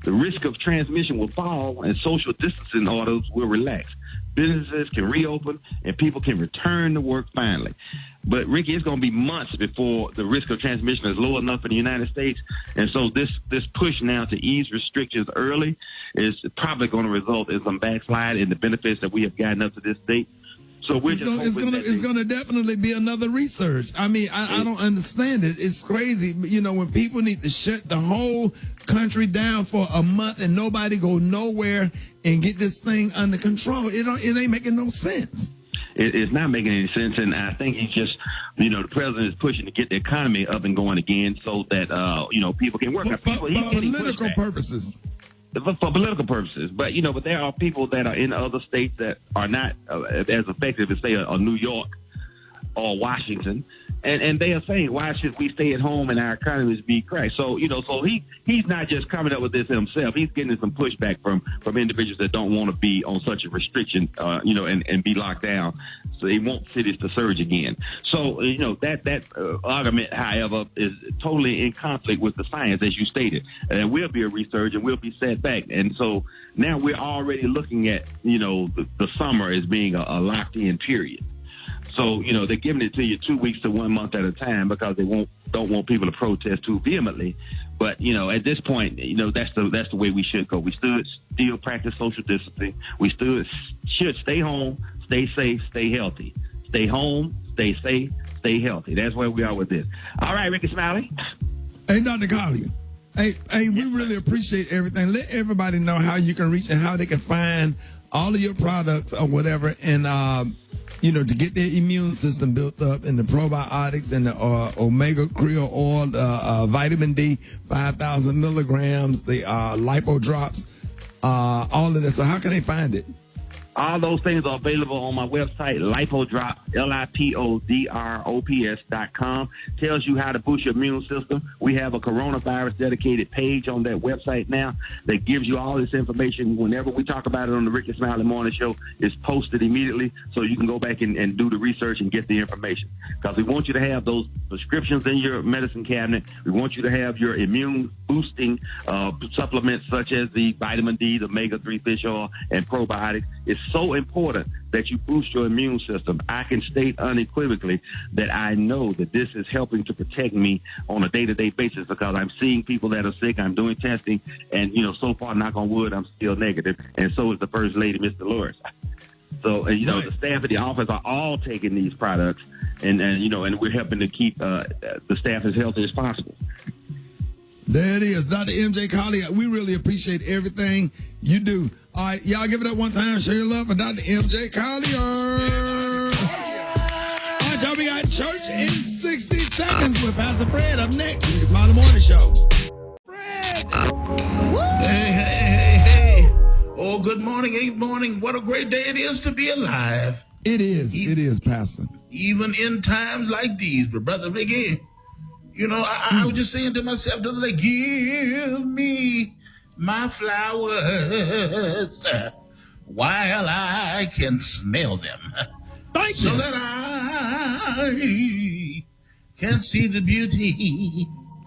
The risk of transmission will fall and social distancing orders will relax. Businesses can reopen and people can return to work finally. But, Ricky, it's going to be months before the risk of transmission is low enough in the United States. And so this push now to ease restrictions early is probably going to result in some backslide in the benefits that we have gotten up to this date. So it's going to definitely be another resurge. I mean, I don't understand it. It's crazy. When people need to shut the whole country down for a month and nobody go nowhere and get this thing under control, it ain't making no sense. It's not making any sense, and I think he's just, the president is pushing to get the economy up and going again so that, people can work. For political purposes. For political purposes. But there are people that are in other states that are not as effective as, say, a New York or Washington. And they are saying, why should we stay at home and our economies be crashed? So, so he's not just coming up with this himself. He's getting some pushback from individuals that don't want to be on such a restriction, and be locked down. So they want cities to surge again. So, that argument, however, is totally in conflict with the science, as you stated. And will be a resurge and will be set back. And so now we're already looking at, the summer as being a locked-in period. So, they're giving it to you 2 weeks to 1 month at a time because they don't want people to protest too vehemently. But, at this point, that's the way we should go. We still practice social distancing. We should stay home, stay safe, stay healthy. Stay home, stay safe, stay healthy. That's where we are with this. All right, Ricky Smiley. Hey, Dr. Collier. Hey, we really appreciate everything. Let everybody know how you can reach and how they can find all of your products or whatever, and to get their immune system built up, and the probiotics and the omega krill oil, vitamin D, 5,000 milligrams, the lipo drops, all of that. So how can they find it? All those things are available on my website, Lipodrops, LIPODROPS.com. Tells you how to boost your immune system. We have a coronavirus dedicated page on that website now that gives you all this information. Whenever we talk about it on the Rickey Smiley Morning Show, it's posted immediately so you can go back and do the research and get the information. Because we want you to have those prescriptions in your medicine cabinet. We want you to have your immune boosting supplements such as the vitamin D, the omega-3 fish oil, and probiotics. It's so important that you boost your immune system. I can state unequivocally that I know that this is helping to protect me on a day-to-day basis because I'm seeing people that are sick. I'm doing testing, and, so far, knock on wood, I'm still negative, and so is the First Lady, Ms. Dolores. So, the staff at the office are all taking these products, and we're helping to keep the staff as healthy as possible. There it is, Dr. MJ Collier. We really appreciate everything you do. All right, y'all give it up one time. Show your love for Dr. MJ Collier. All right, y'all, we got Church in 60 Seconds with Pastor Fred up next. It's Smiley Morning Show. Fred! Hey. Oh, good morning. What a great day it is to be alive. It is, Pastor. Even in times like these, but Brother Rickey, I was just saying to myself the other day, give me my flowers while I can smell them. Thank you. So that I can see the beauty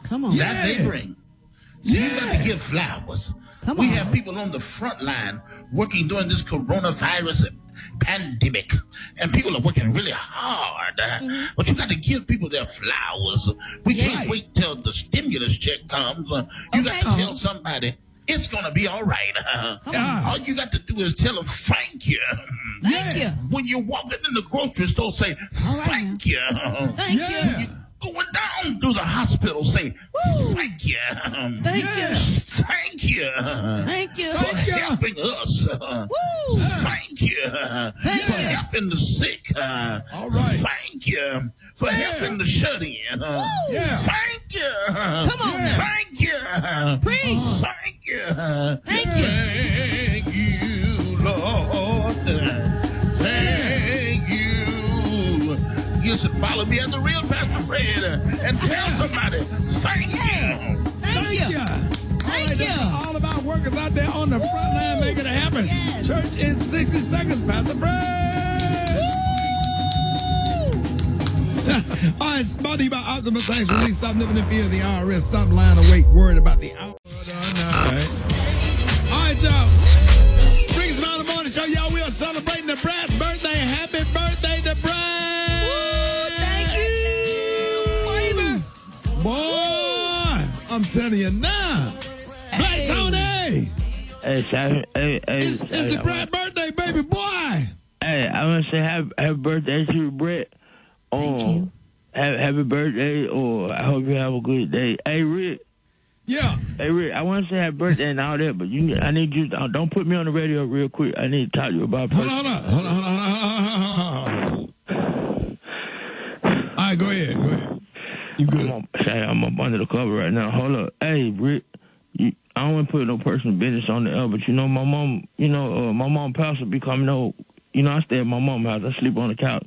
that they bring. You got to give flowers. We have people on the front line working during this coronavirus pandemic, and people are working really hard. But you got to give people their flowers. We can't wait till the stimulus check comes. You got to tell somebody it's going to be all right. All you got to do is tell them thank you. Thank you. When you're walking in the grocery store, say thank you. Thank you. Going down through the hospital, say thank you. Thank you. Thank you. Thank you. For helping us. Thank you. For helping the sick. All right. Thank you. For helping the shut-in. Thank you. Come on. Thank you. Preach. Thank you. Thank you. Thank you, Lord. Thank you. You should follow me as the real Pastor Fred and tell somebody, thank you. Thank you. Thank you. All about workers out there on the front line making it happen. Yes. Church in 60 Seconds, Pastor Fred. All right, it's brought to you by Optimus Thanks Release. Stop living in fear of the IRS. Stop lying awake, worried about the hour. All right, y'all. Bring Smiley Morning Show. Y'all, we are celebrating the Brat's birthday. Happy birthday to Brat. Boy, I'm telling you now. Black Tony. Hey, Simon. Hey. It's the Brad birthday, baby boy. Hey, I want to say happy birthday to you, Brett. Thank you. Happy birthday, or I hope you have a good day. Hey, Rick. Yeah. Hey, Rick, I want to say happy birthday and all that, but I need you to, don't put me on the radio real quick. I need to talk to you about birthday. Hold on. All right, go ahead. You good? I'm up under the cover right now. Hold up. Hey, Rick, I don't want to put no personal business on the air, but my mom, my mom pastor be coming over. I stay at my mom's house. I sleep on the couch.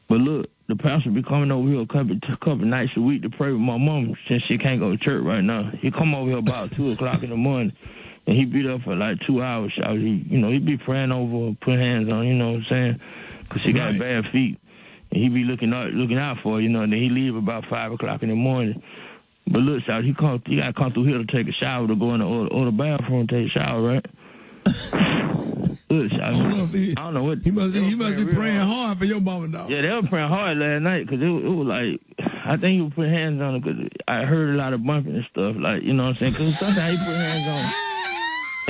But look, the pastor be coming over here a couple nights a week to pray with my mom since she can't go to church right now. He come over here about 2 o'clock in the morning, and he be there for like 2 hours. He be praying over, put hands on, you know what I'm saying? Because she got bad feet. And he be looking out for her, and then he leave about 5 o'clock in the morning. But look, Shout, he got to come through here to take a shower, to go in the bathroom, take a shower, right? Look, Shout, I don't know what. He must be praying hard for your mama, dog. Yeah, they were praying hard last night, because it was like, I think he was putting hands on her, because I heard a lot of bumping and stuff, like, you know what I'm saying? Because sometimes he put hands on her.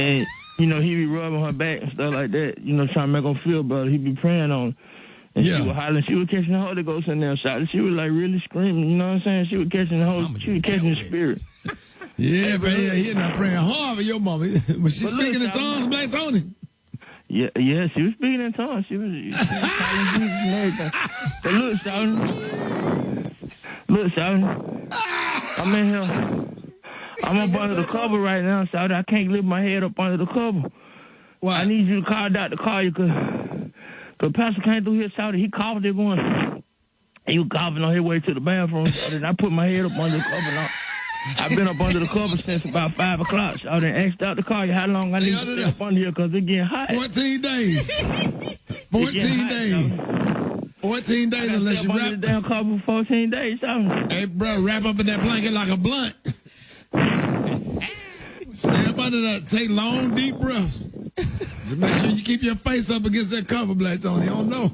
And, he be rubbing her back and stuff like that, trying to make her feel better. He be praying on her. And she was hollering. She was catching the Holy Ghost in there, Shot. She was like really screaming. You know what I'm saying? She was catching the spirit. Yeah, but he's not praying hard for your mama. Was she speaking in tongues, Black Tony? Yeah, she was speaking in tongues. She was calling Jesus and everything. But look, Shouty, I'm in here. I'm up under the cover right now, Shouty. I can't lift my head up under the cover. Why? I need you to call Dr. Collier, because Pastor came through here, Shouty. He coughed it going. He was coughing on his way to the bathroom, Shouty, and I put my head up under the cover now. I've been up under the cover since about 5 o'clock. I done asked Dr. Collier how long I need to stay up under here, because it's getting hot. 14 days. 14 days. 14 days unless you wrap. The damn cover for 14 days, Shouty. Hey, bro, wrap up in that blanket like a blunt. Stay up under that. Take long, deep breaths. Just make sure you keep your face up against that cover blade on. You don't know.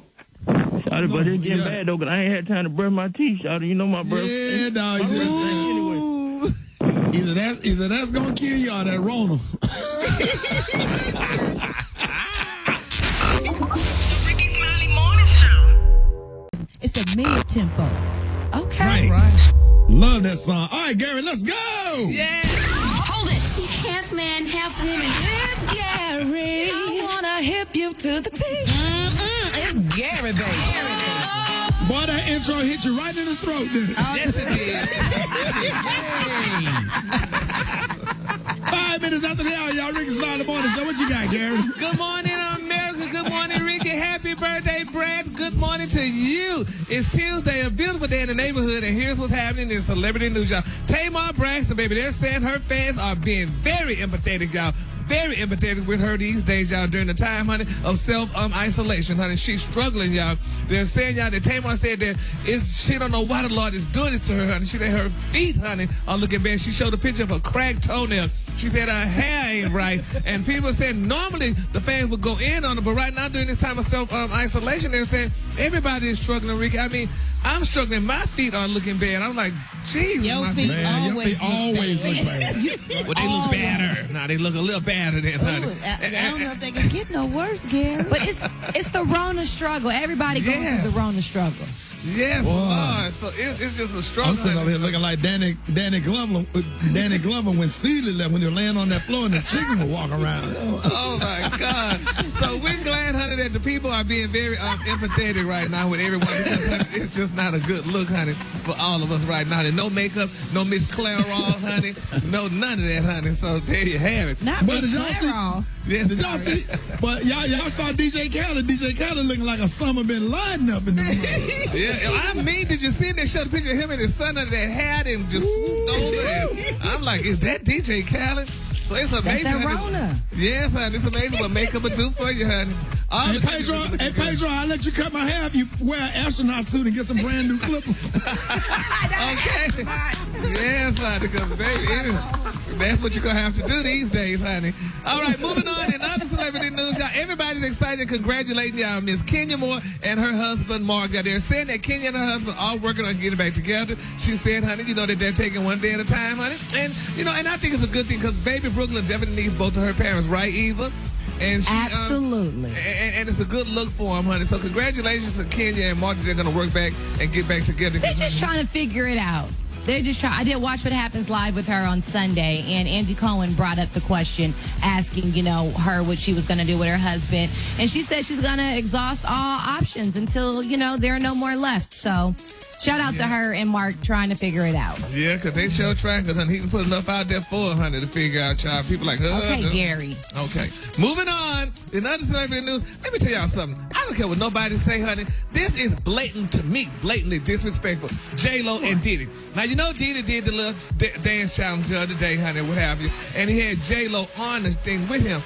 Shawty, but it's getting bad, though, because I ain't had time to brush my teeth, Shawty. You know my breath. Yeah, dog. Anyway. Either that's going to kill you or that Rona. Rickey Smiley Morning Show. It's a mid-tempo. Okay. Right. Love that song. All right, Gary, let's go. Yeah. Hold it. He's half man, half woman. It's Gary. I wanna hip you to the teeth. It's Gary, baby. Boy, that intro hit you right in the throat, didn't it? Yes, it did. 5 minutes after the hour, y'all. Rickey Smiley Morning Show. What you got, Gary? Good morning, America. Good morning, Ricky. Happy birthday, Brad. Good morning to you. It's Tuesday, a beautiful day in the neighborhood, and here's what's happening in celebrity news, y'all. Tamar Braxton, baby, they're saying her fans are being very empathetic, y'all. Very empathetic with her these days, y'all, during the time, honey, of self-isolation, honey. She's struggling, y'all. They're saying, y'all, that Tamar said that she don't know why the Lord is doing this to her, honey. She said her feet, honey, are looking bad. She showed a picture of a cracked toenail. She said her hair ain't right. And people said normally the fans would go in on her, but right now during this time of self-isolation, they're saying everybody is struggling, Ricky. I mean, I'm struggling. My feet are looking bad. I'm like, Jesus. Your feet always look bad. Well, they look better. Nah, they look a little better than, honey. I don't know if they can get no worse, Gary. But it's the Rona struggle. Everybody goes through the Rona struggle. Yes, Lord. So it's just a struggle. I'm sitting over here looking like Danny Glover when Seeley left, when you're laying on that floor and the chicken will walk around. Oh, my God. So we're glad, honey, that the people are being very empathetic right now with everyone, because honey, it's just not a good look, honey, for all of us right now. And no makeup, no Miss Clairol, honey, no none of that, honey. So there you have it. Not Miss Clairol. Yes, did y'all see? But y'all saw DJ Khaled. DJ Khaled looking like Osama bin Laden up in the room. Yeah, I mean, did you see? They showed a picture of him and his son under that hat and just swooped over. And I'm like, is that DJ Khaled? So it's amazing. That's that Rona. Yes, honey. It's amazing what makeup will do for you, honey. Hey, Pedro, I'll let you cut my hair if you wear an astronaut suit and get some brand new clippers. Okay. Yes, honey, because baby, that's what you're going to have to do these days, honey. All right, moving on. In other celebrity news, y'all, everybody's excited and congratulating y'all, Miss Kenya Moore and her husband, Mark. They're saying that Kenya and her husband are working on getting back together. She said, honey, you know that they're taking one day at a time, honey. And, you know, and I think it's a good thing because baby Brooklyn definitely needs both of her parents, right, Eva? And she, absolutely. And it's a good look for them, honey. So congratulations to Kenya and Mark. They're going to work back and get back together. They're just trying to figure it out. They're just trying. I did Watch What Happens Live with her on Sunday, and Andy Cohen brought up the question, asking, you know, her what she was going to do with her husband. And she said she's going to exhaust all options until, you know, there are no more left. So shout out to her and Mark trying to figure it out. Yeah, because they sure trying, because he can put enough out there for her, honey, to figure out, child. People like, okay, Gary. Okay. Moving on. In other celebrity news, let me tell y'all something. I don't care what nobody say, honey. This is blatant to me, blatantly disrespectful. J-Lo and Diddy. Now, you know Diddy did the little dance challenge the other day, honey, what have you, and he had J-Lo on the thing with him.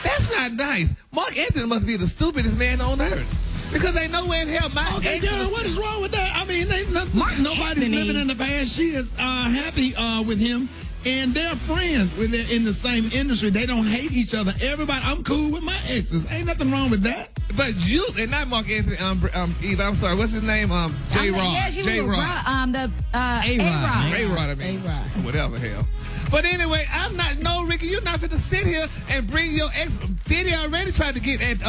That's not nice. Mark Anthony must be the stupidest man on earth. Because ain't nowhere in hell my Okay, Darren, what is wrong with that? I mean, nobody's living in the past. She is happy with him, and they're friends in the same industry. They don't hate each other. Everybody, I'm cool with my exes. Ain't nothing wrong with that. But you, and not Mark Anthony, Eva, I'm sorry, what's his name? J-Rod. Yeah, A-Rod. A-Rod, I mean. A-Rod. Whatever, hell. But anyway, Ricky, you're not going to sit here and bring your ex. Diddy already tried to get at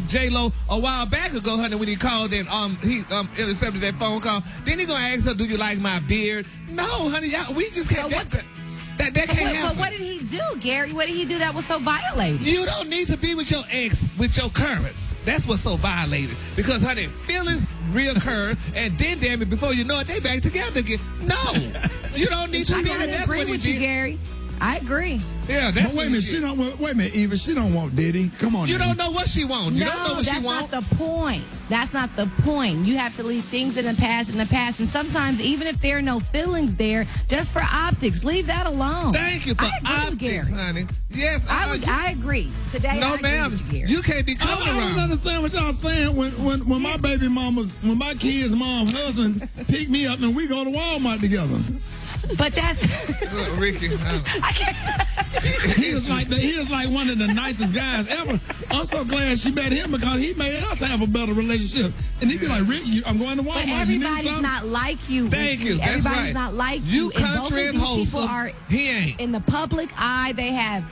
J-Lo a while back ago, honey, when he called and he intercepted that phone call. Then he going to ask her, do you like my beard? No, honey, we just can't. That can't happen. But what did he do, Gary? What did he do that was so violated? You don't need to be with your ex, with your currents. That's what's so violated. Because, honey, feelings reoccur, and then, damn it, before you know it, they back together again. No, you don't need to be with that's what he did. Gary. I agree. Yeah, that's wait a minute. Wait a minute, Eva. She don't want Diddy. Come on. You don't know what she wants. You don't know what she wants. That's not the point. That's not the point. You have to leave things in the past. And sometimes, even if there are no feelings there, just for optics, leave that alone. Thank you for optics, honey. Yes, I agree. Today, no, ma'am. You can't be coming around. I don't understand what y'all saying when my baby mama's, when my kid's mom's husband pick me up and we go to Walmart together. But that's Ricky. I can't. He is like one of the nicest guys ever. I'm so glad she met him because he made us have a better relationship. And he'd be like, Rick, I'm going to Walmart. But everybody's not like you. Thank you. That's Everybody's right. not like you. Country and wholesome. He ain't. In the public eye. They have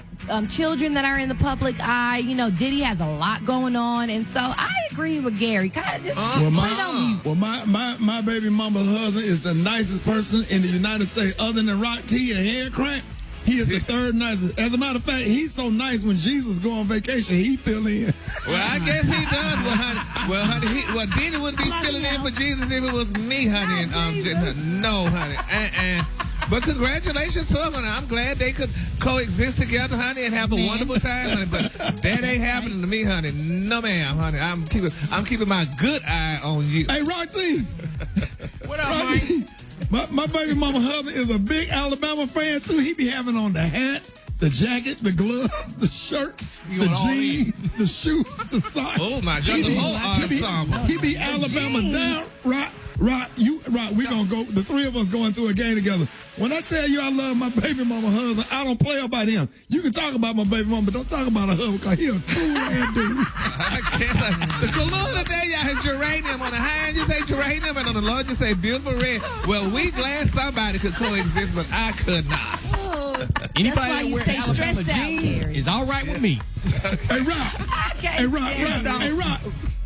children that are in the public eye. You know, Diddy has a lot going on. And so I agree with Gary. Kind of just put it on mute. Well, my baby mama's husband is the nicest person in the United States other than Rock T and Head Crank. He is the third nicest. As a matter of fact, he's so nice when Jesus go on vacation, he fill in. Well, I guess he does. Well, Diddy wouldn't be filling in for Jesus if it was me, honey. No, honey. But congratulations to him, and I'm glad they could coexist together, honey, and have a wonderful time, honey. But that ain't happening to me, honey. No, ma'am, honey. I'm keeping my good eye on you. Hey, Roxy. What up, Mike? My baby mama husband is a big Alabama fan, too. He be having on the hat, the jacket, the gloves, the shirt, the jeans, the shoes, the socks. Oh, my God, the whole ensemble. He be Alabama down, Rock, we gonna go, the three of us going to a game together. When I tell you I love my baby mama husband, I don't play about him. You can talk about my baby mama, but don't talk about her husband because he a cool ass dude. The color today, y'all has geranium. On the high end, you say geranium, and on the low, you say beautiful red. Well, we glad somebody could coexist, but I could not. That's why you stay stressed out, Gary. Is all right with me. Hey, Rock.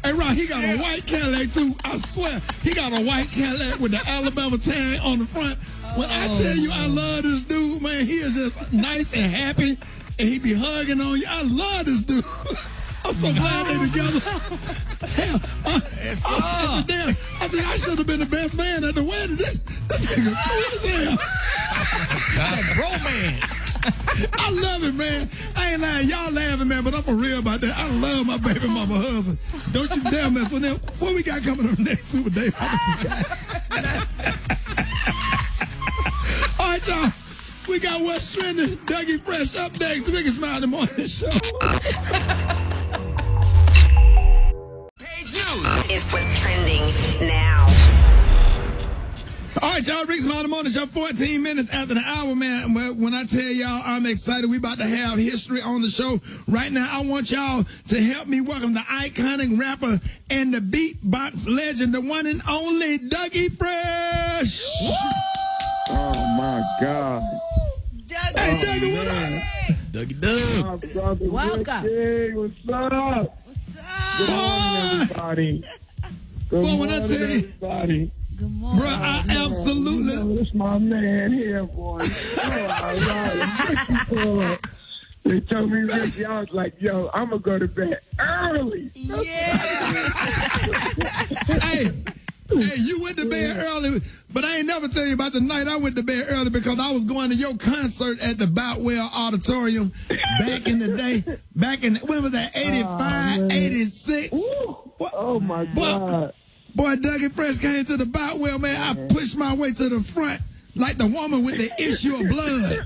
Hey, Rock, he got a white Cadillac, too. I swear. He got a white Cadillac with the Alabama tag on the front. When I tell you I love this dude, man, he is just nice and happy, and he be hugging on you. I love this dude. I'm so glad they together. Hell, I said, I should have been the best man at the wedding. This nigga cool as hell. Romance. I love it, man. I ain't lying. Y'all laughing, man, but I'm for real about that. I love my baby mama husband. Don't you dare mess with him. What we got coming up next, Super Dave? All right, y'all. We got what's trending. Dougie Fresh up next. Rickey Smiley Morning Show. Page News. It's what's trending now. All right, y'all, Rickey Smiley Morning Show, 14 minutes after the hour, man. When I tell y'all I'm excited, we about to have history on the show. Right now, I want y'all to help me welcome the iconic rapper and the beatbox legend, the one and only Dougie Fresh. Oh, my God. Dougie. Hey, Dougie, what up? Dougie Doug. Welcome. Hey, what's up? What's up? Good morning, everybody. Good morning, everybody. Good morning. Bro, I absolutely. You know, it's my man here, boy. Oh, they told me, Rickey, I was like, yo, I'm going to go to bed early. Yeah. Hey, you went to bed early, but I ain't never tell you about the night I went to bed early because I was going to your concert at the Boutwell Auditorium back in the day. When was that, 85, 86? Oh, my God. Boy, Dougie Fresh came to the Boutwell, man. I pushed my way to the front like the woman with the issue of blood.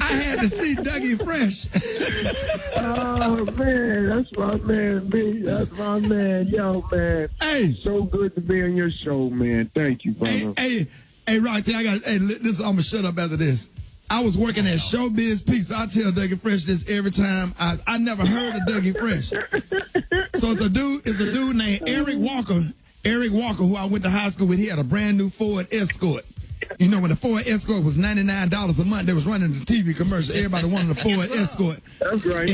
I had to see Dougie Fresh. Oh, man, that's my man, B. That's my man. Yo, man. Hey. So good to be on your show, man. Thank you, brother. Hey, Roxy, I'm going to shut up after this. I was working at Showbiz Pizza. I tell Dougie Fresh this every time. I never heard of Dougie Fresh. So it's a dude named Eric Walker, who I went to high school with. He had a brand new Ford Escort. You know, when the Ford Escort was $99 a month, they was running the TV commercial. Everybody wanted a Ford Escort. That's right.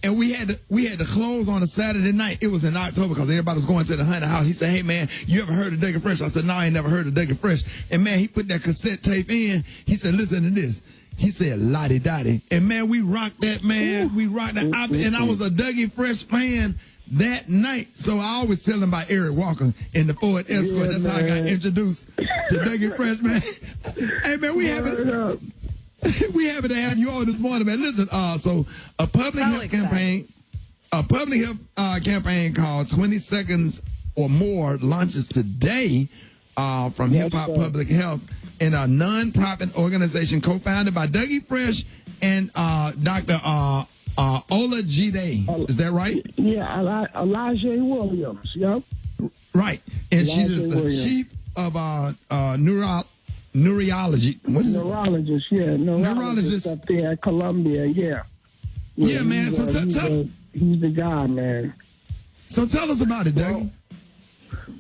And we had to close on a Saturday night. It was in October because everybody was going to the Hunter House. He said, hey, man, you ever heard of Dougie Fresh? I said, no, I ain't never heard of Dougie Fresh. And, man, he put that cassette tape in. He said, listen to this. He said, Lottie Dottie. And, man, we rocked that, man. Ooh. We rocked that. And I was a Dougie Fresh fan that night. So I always tell him about Eric Walker and the Ford Escort. Yeah, that's man. How I got introduced to Dougie Fresh, man. Hey, man, we happy to have you on this morning, man. Listen, so a public health campaign called 20 Seconds or More launches today from Hip Hop Public Health in a non-profit organization co-founded by Dougie Fresh and Dr. Ola G. Day. Is that right? Yeah, Elijah Williams. Yep. Right. And she is the chief of Neurology. What is neurologist, yeah. Neurologist up there at Columbia, yeah. Yeah, man. So he's the guy, man. So tell us about it, Dougie.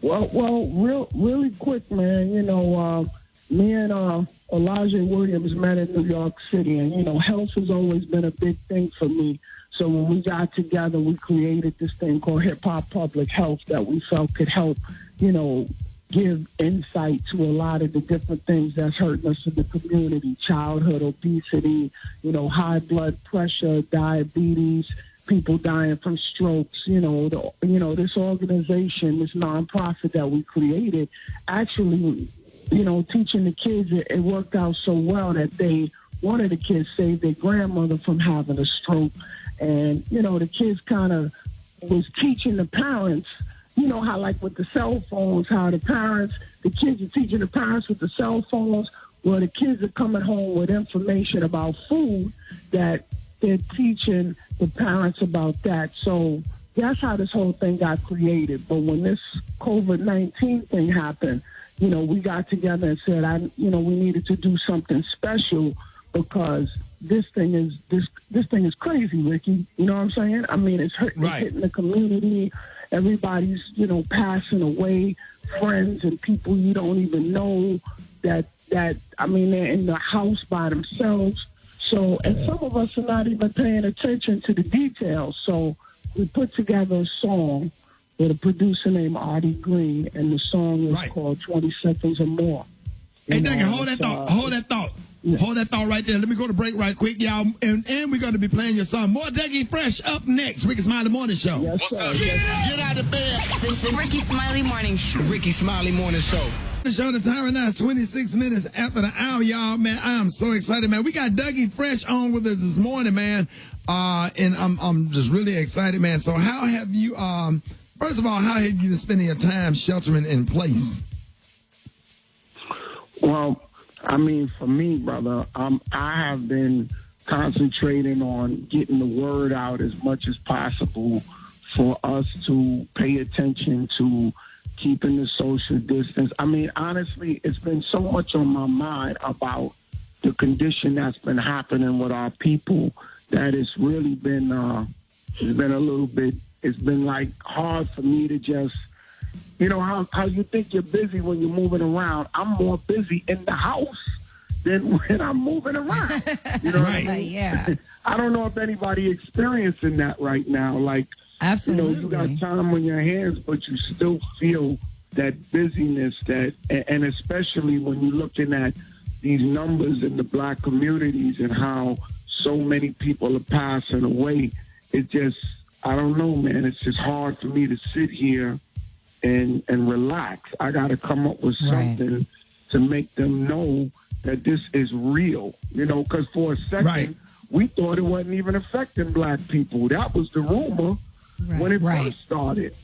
Well, really quick, man. You know, me and Elijah Williams met in New York City, and, you know, health has always been a big thing for me. So when we got together, we created this thing called Hip Hop Public Health that we felt could help, you know, give insight to a lot of the different things that's hurting us in the community: childhood obesity, you know, high blood pressure, diabetes, people dying from strokes. You know, this organization, this nonprofit that we created, actually, you know, teaching the kids, it worked out so well that one of the kids saved their grandmother from having a stroke. And, you know, the kids kind of was teaching the parents, you know, how like with the cell phones, how the kids are teaching the parents with the cell phones. Well, the kids are coming home with information about food that they're teaching the parents about that. So that's how this whole thing got created. But when this COVID-19 thing happened, you know, we got together and said, we needed to do something special because this thing is crazy, Ricky. You know what I'm saying? I mean, it's hitting the community. Everybody's, you know, passing away, friends and people you don't even know that they're in the house by themselves. So, and some of us are not even paying attention to the details. So we put together a song with a producer named Artie Green, and the song is called 20 Seconds or More. Hey, Dougie, hold that thought. Yeah. Hold that thought right there. Let me go to break right quick, y'all. And we're going to be playing your song. More Dougie Fresh up next. Rickey Smiley Morning Show. Yes, what's up? Get out of bed. The Rickey Smiley Morning Show. Rickey Smiley Morning Show. The show, the time right now is 26 minutes after the hour, y'all. Man, I'm so excited, man. We got Dougie Fresh on with us this morning, man. And I'm just really excited, man. So how have you, first of all, how have you been spending your time sheltering in place? Well, I mean, for me, brother, I have been concentrating on getting the word out as much as possible for us to pay attention to keeping the social distance. I mean, honestly, it's been so much on my mind about the condition that's been happening with our people that it's really been, it's been like hard for me to just, you know, how you think you're busy when you're moving around. I'm more busy in the house than when I'm moving around. You know what I mean? Yeah. I don't know if anybody experiencing that right now. Like, absolutely, you know, you got time on your hands, but you still feel that busyness, and especially when you're looking at these numbers in the black communities and how so many people are passing away. It just, I don't know, man. It's just hard for me to sit here and relax. I got to come up with something to make them know that this is real, you know, because for a second, we thought it wasn't even affecting black people. That was the rumor when it first started.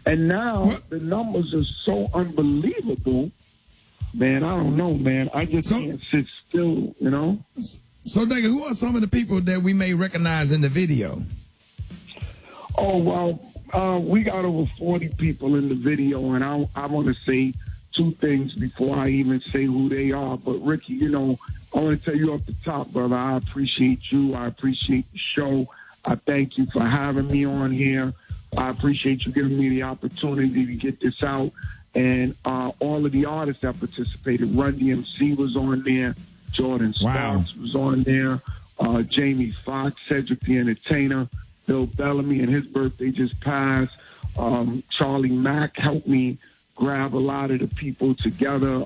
And now the numbers are so unbelievable, man, I don't know, man. I just can't sit still, you know? So, Dougie, who are some of the people that we may recognize in the video? Oh, well, we got over 40 people in the video, and I want to say two things before I even say who they are. But, Ricky, you know, I want to tell you off the top, brother, I appreciate you. I appreciate the show. I thank you for having me on here. I appreciate you giving me the opportunity to get this out. And all of the artists that participated, Run DMC was on there, Jordan Sparks was on there, Jamie Foxx, Cedric the Entertainer, Bill Bellamy, and his birthday just passed. Charlie Mack helped me grab a lot of the people together.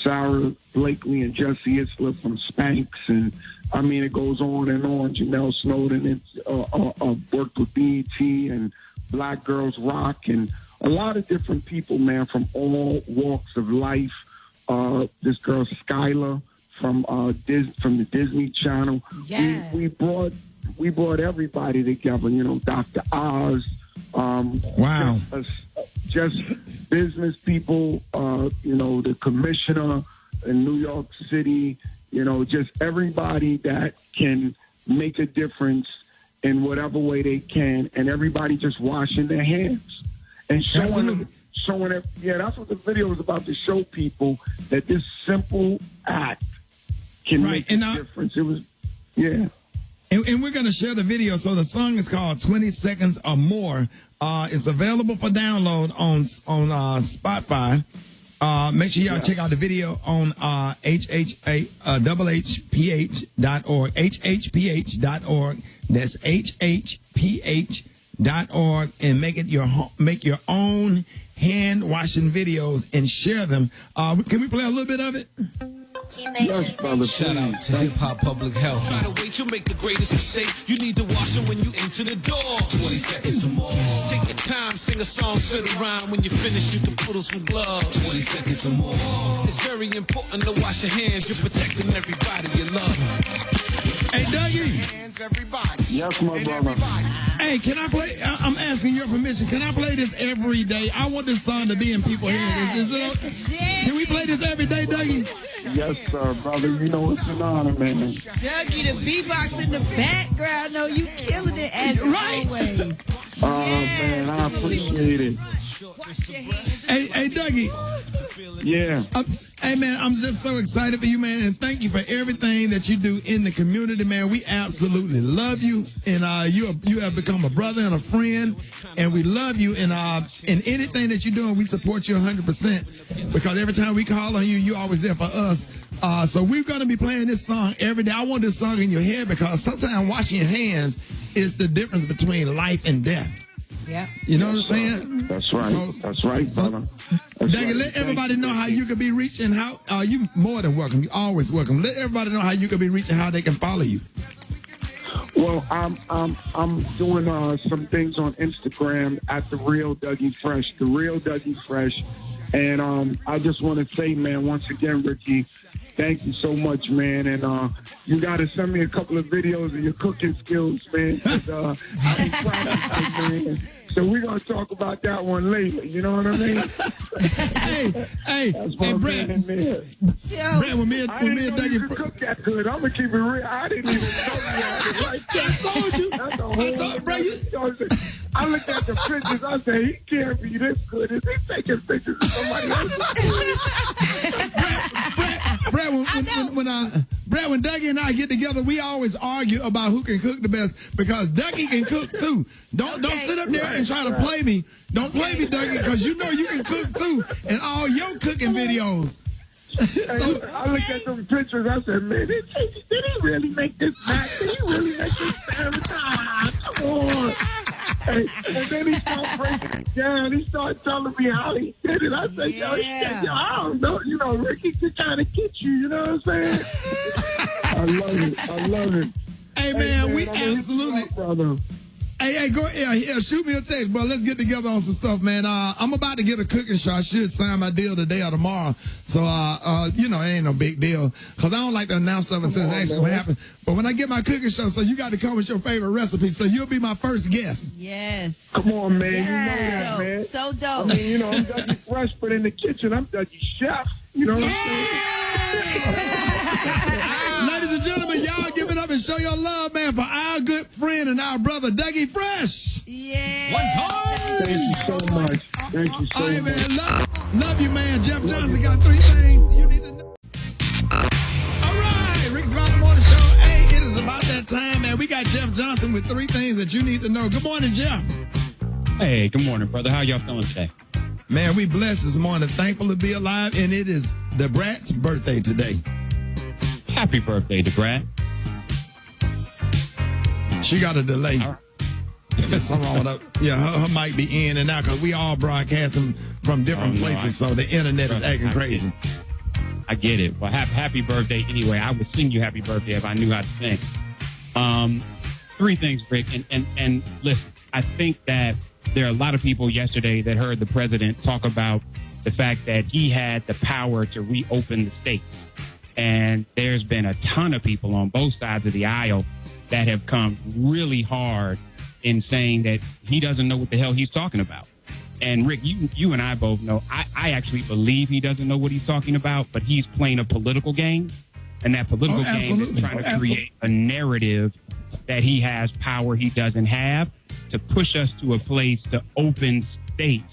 Sarah Blakely and Jesse Isler from Spanx, and I mean, it goes on and on. Janelle Snowden worked with BET and Black Girls Rock, and a lot of different people, man, from all walks of life. This girl Skylar from the Disney Channel. Yeah. We brought everybody together. You know, Dr. Oz. Just business people. You know, the commissioner in New York City. You know, just everybody that can make a difference in whatever way they can, and everybody just washing their hands and showing it. Yeah, that's what the video was about, to show people that this simple act can make a difference. It was, yeah. And we're going to share the video. So the song is called 20 Seconds or More. It's available for download on Spotify. Make sure y'all check out the video on hhph.org. hhph.org. That's hhph.org. And make your own hand washing videos and share them. Can we play a little bit of it? Yes, brother, shout out to Hip Hop Public Health. Try to wait, you'll make the greatest mistake. You need to wash it when you enter the door. 20 seconds or more. Take your time, sing a song, spit a rhyme. When you're finished, you can put on some gloves. 20 seconds or more. It's very important to wash your hands. You're protecting everybody you love. Hey, Dougie. Yes, my brother. Hey, can I play? I'm asking your permission. Can I play this every day? I want this song to be in people's heads. Can we play this every day, Dougie? Yes, sir, brother. You know it's an honor, man. Dougie, the beatbox in the background. No, you killing it as always. Oh, man, I appreciate it. Hey, Dougie. Yeah. Hey, man, I'm just so excited for you, man, and thank you for everything that you do in the community, man. We absolutely love you, and you have become a brother and a friend, and we love you, and anything that you're doing, we support you 100%, because every time we call on you, you're always there for us. So we're going to be playing this song every day. I want this song in your head, because sometimes washing your hands is the difference between life and death. Yeah. You know what I'm saying? That's right. That's right, brother. Dougie, let everybody know how you can be reached, and how you more than welcome. You always welcome. Let everybody know how you can be reached and how they can follow you. Well, I'm doing some things on Instagram at The Real Dougie Fresh, The Real Dougie Fresh. And I just want to say, man, once again, Ricky, thank you so much, man. And you got to send me a couple of videos of your cooking skills, man. I've been practicing, man. So we're going to talk about that one later. You know what I mean? hey, Brad, when me and Dougie you could cook that good. I'm going to keep it real. I didn't even know you had it like that. I told you. That's a whole I looked at the pictures. I said, he can't be this good. Is he taking pictures of somebody else? Brad, when Dougie and I get together, we always argue about who can cook the best, because Dougie can cook too. Don't sit up there and try to play me. Don't play me, Dougie, because you know you can cook too in all your cooking videos. So, I looked at them pictures. I said, man, did he really make this match? Did he really make this sandwich? Come on. And then he started breaking it down. He started telling me how he did it. I said, yo, I don't know. You know, Ricky could kind of get you. You know what I'm saying? I love it. Hey, man, we absolutely. Brother. Hey, go shoot me a text, bro. Let's get together on some stuff, man. I'm about to get a cooking show. I should sign my deal today or tomorrow. So, it ain't no big deal, because I don't like to announce stuff until it's actually happen. But when I get my cooking show, so you got to come with your favorite recipe. So you'll be my first guest. Yes. Come on, man. You know that, man. So dope. I mean, I'm Dougie Fresh, but in the kitchen, I'm Dougie Chef. You know what I'm saying? Ladies and gentlemen, y'all give it up and show your love, man, for our good friend and our brother, Dougie Fresh. Yeah. One time. Thank you so much. Thank you so much. Man, love you, man. Jeff Johnson got 3 things you need to know. All right, Rick's Smiley Morning Show. Hey, it is about that time, man. We got Jeff Johnson with 3 things that you need to know. Good morning, Jeff. Hey, good morning, brother. How y'all feeling today? Man, we blessed this morning. Thankful to be alive, and it is the Brat's birthday today. Happy birthday to Brad. She got a delay. There's something wrong with her. Yeah, her mic be in and out, because we all broadcasting from different places, so the internet is acting crazy. I get it. Well, happy birthday anyway. I would sing you happy birthday if I knew how to sing. 3 things, Rick, and listen, I think that there are a lot of people yesterday that heard the president talk about the fact that he had the power to reopen the states. And there's been a ton of people on both sides of the aisle that have come really hard in saying that he doesn't know what the hell he's talking about. And Rick, you and I both know, I actually believe he doesn't know what he's talking about, but he's playing a political game. And that political game is trying to create a narrative that he has power he doesn't have, to push us to a place to open states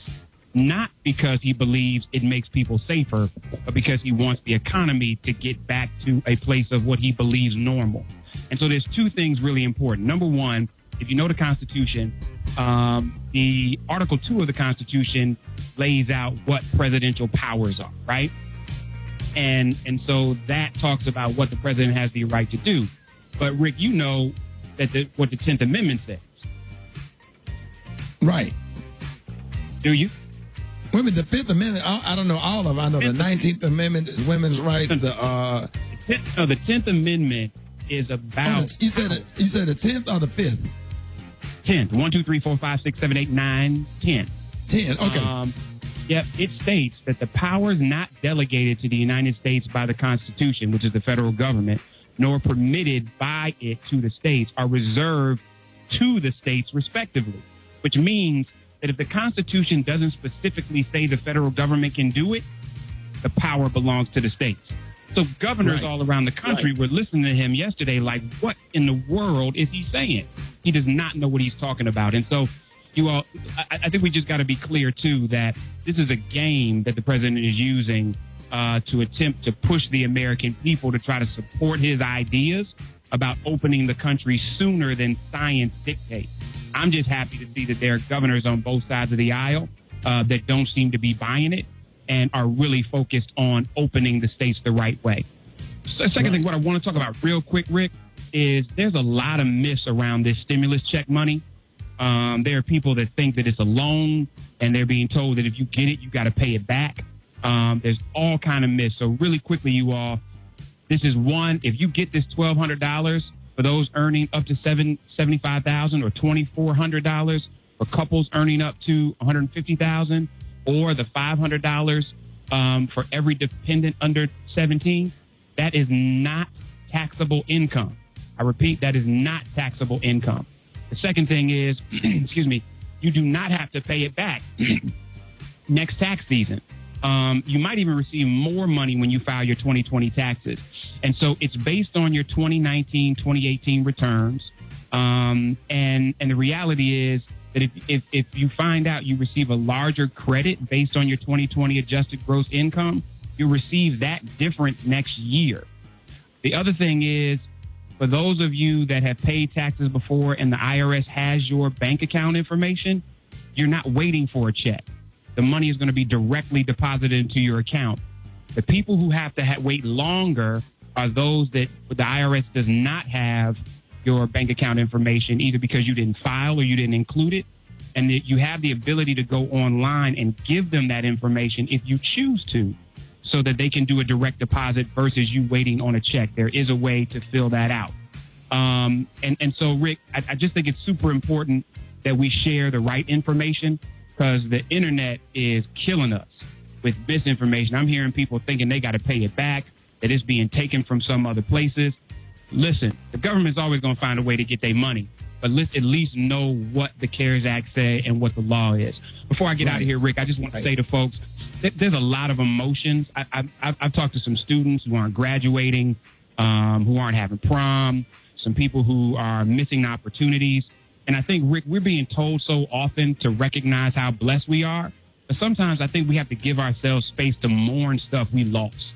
not because he believes it makes people safer, but because he wants the economy to get back to a place of what he believes normal. And so there's two things really important. Number one, if you know the Constitution, the Article 2 of the Constitution lays out what presidential powers are, right? And so that talks about what the president has the right to do. But Rick, you know that what the 10th Amendment says. Right. Do you? Wait a minute, the Fifth Amendment, I don't know all of them. I know the 19th Amendment is women's rights. The 10th Amendment is about... You said the 10th or the 5th? 10th. 1, 2, 3, 4, 5, 6, 7, 8, 9, 10. 10, okay. Yep, it states that the powers not delegated to the United States by the Constitution, which is the federal government, nor permitted by it to the states, are reserved to the states respectively, which means that if the Constitution doesn't specifically say the federal government can do it, the power belongs to the states. So governors all around the country were listening to him yesterday like, what in the world is he saying? He does not know what he's talking about. And so you all, I think we just got to be clear, too, that this is a game that the president is using to attempt to push the American people to try to support his ideas about opening the country sooner than science dictates. I'm just happy to see that there are governors on both sides of the aisle that don't seem to be buying it and are really focused on opening the states the right way. So second thing, what I want to talk about real quick, Rick, is there's a lot of myths around this stimulus check money. There are people that think that it's a loan and they're being told that if you get it, you got to pay it back. There's all kind of myths. So really quickly, you all, this is one, if you get this $1,200 for those earning up to $75,000 or $2,400 for couples earning up to $150,000 or the $500 for every dependent under 17, that is not taxable income. I repeat, that is not taxable income. The second thing is, excuse me, you do not have to pay it back next tax season. You might even receive more money when you file your 2020 taxes. And so it's based on your 2019, 2018 returns. And the reality is that if you find out you receive a larger credit based on your 2020 adjusted gross income, you receive that different next year. The other thing is, for those of you that have paid taxes before and the IRS has your bank account information, you're not waiting for a check. The money is going to be directly deposited into your account. The people who have to wait longer are those that the IRS does not have your bank account information, either because you didn't file or you didn't include it, and that you have the ability to go online and give them that information if you choose to, so that they can do a direct deposit versus you waiting on a check. There is a way to fill that out. And so, Rick, I just think it's super important that we share the right information, because the internet is killing us with misinformation. I'm hearing people thinking they got to pay it back, that it's being taken from some other places. Listen, the government's always going to find a way to get their money, but let's at least know what the CARES Act say and what the law is. Before I get out of here, Rick, I just want to say to folks, there's a lot of emotions. I've talked to some students who aren't graduating, who aren't having prom, some people who are missing opportunities. And I think, Rick, we're being told so often to recognize how blessed we are. But sometimes I think we have to give ourselves space to mourn stuff we lost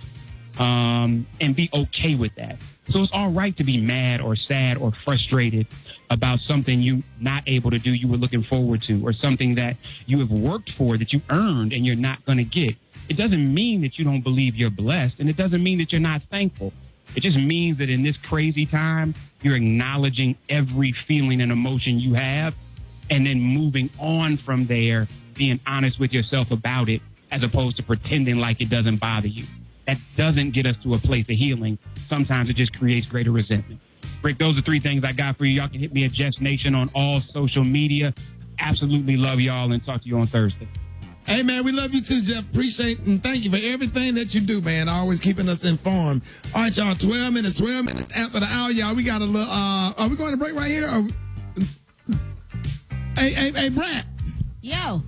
and be okay with that. So it's all right to be mad or sad or frustrated about something you're not able to do you were looking forward to, or something that you have worked for that you earned and you're not going to get. It doesn't mean that you don't believe you're blessed, and it doesn't mean that you're not thankful. It just means that in this crazy time, you're acknowledging every feeling and emotion you have, and then moving on from there, being honest with yourself about it, as opposed to pretending like it doesn't bother you. That doesn't get us to a place of healing. Sometimes it just creates greater resentment. Rick, those are three things I got for you. Y'all can hit me at Jess Nation on all social media. Absolutely love y'all, and talk to you on Thursday. Hey, man, we love you too, Jeff. Appreciate and thank you for everything that you do, man. Always keeping us informed. All right, y'all, 12 minutes after the hour, y'all. We got a little, are we going to break right here? Hey, Brad. Yo.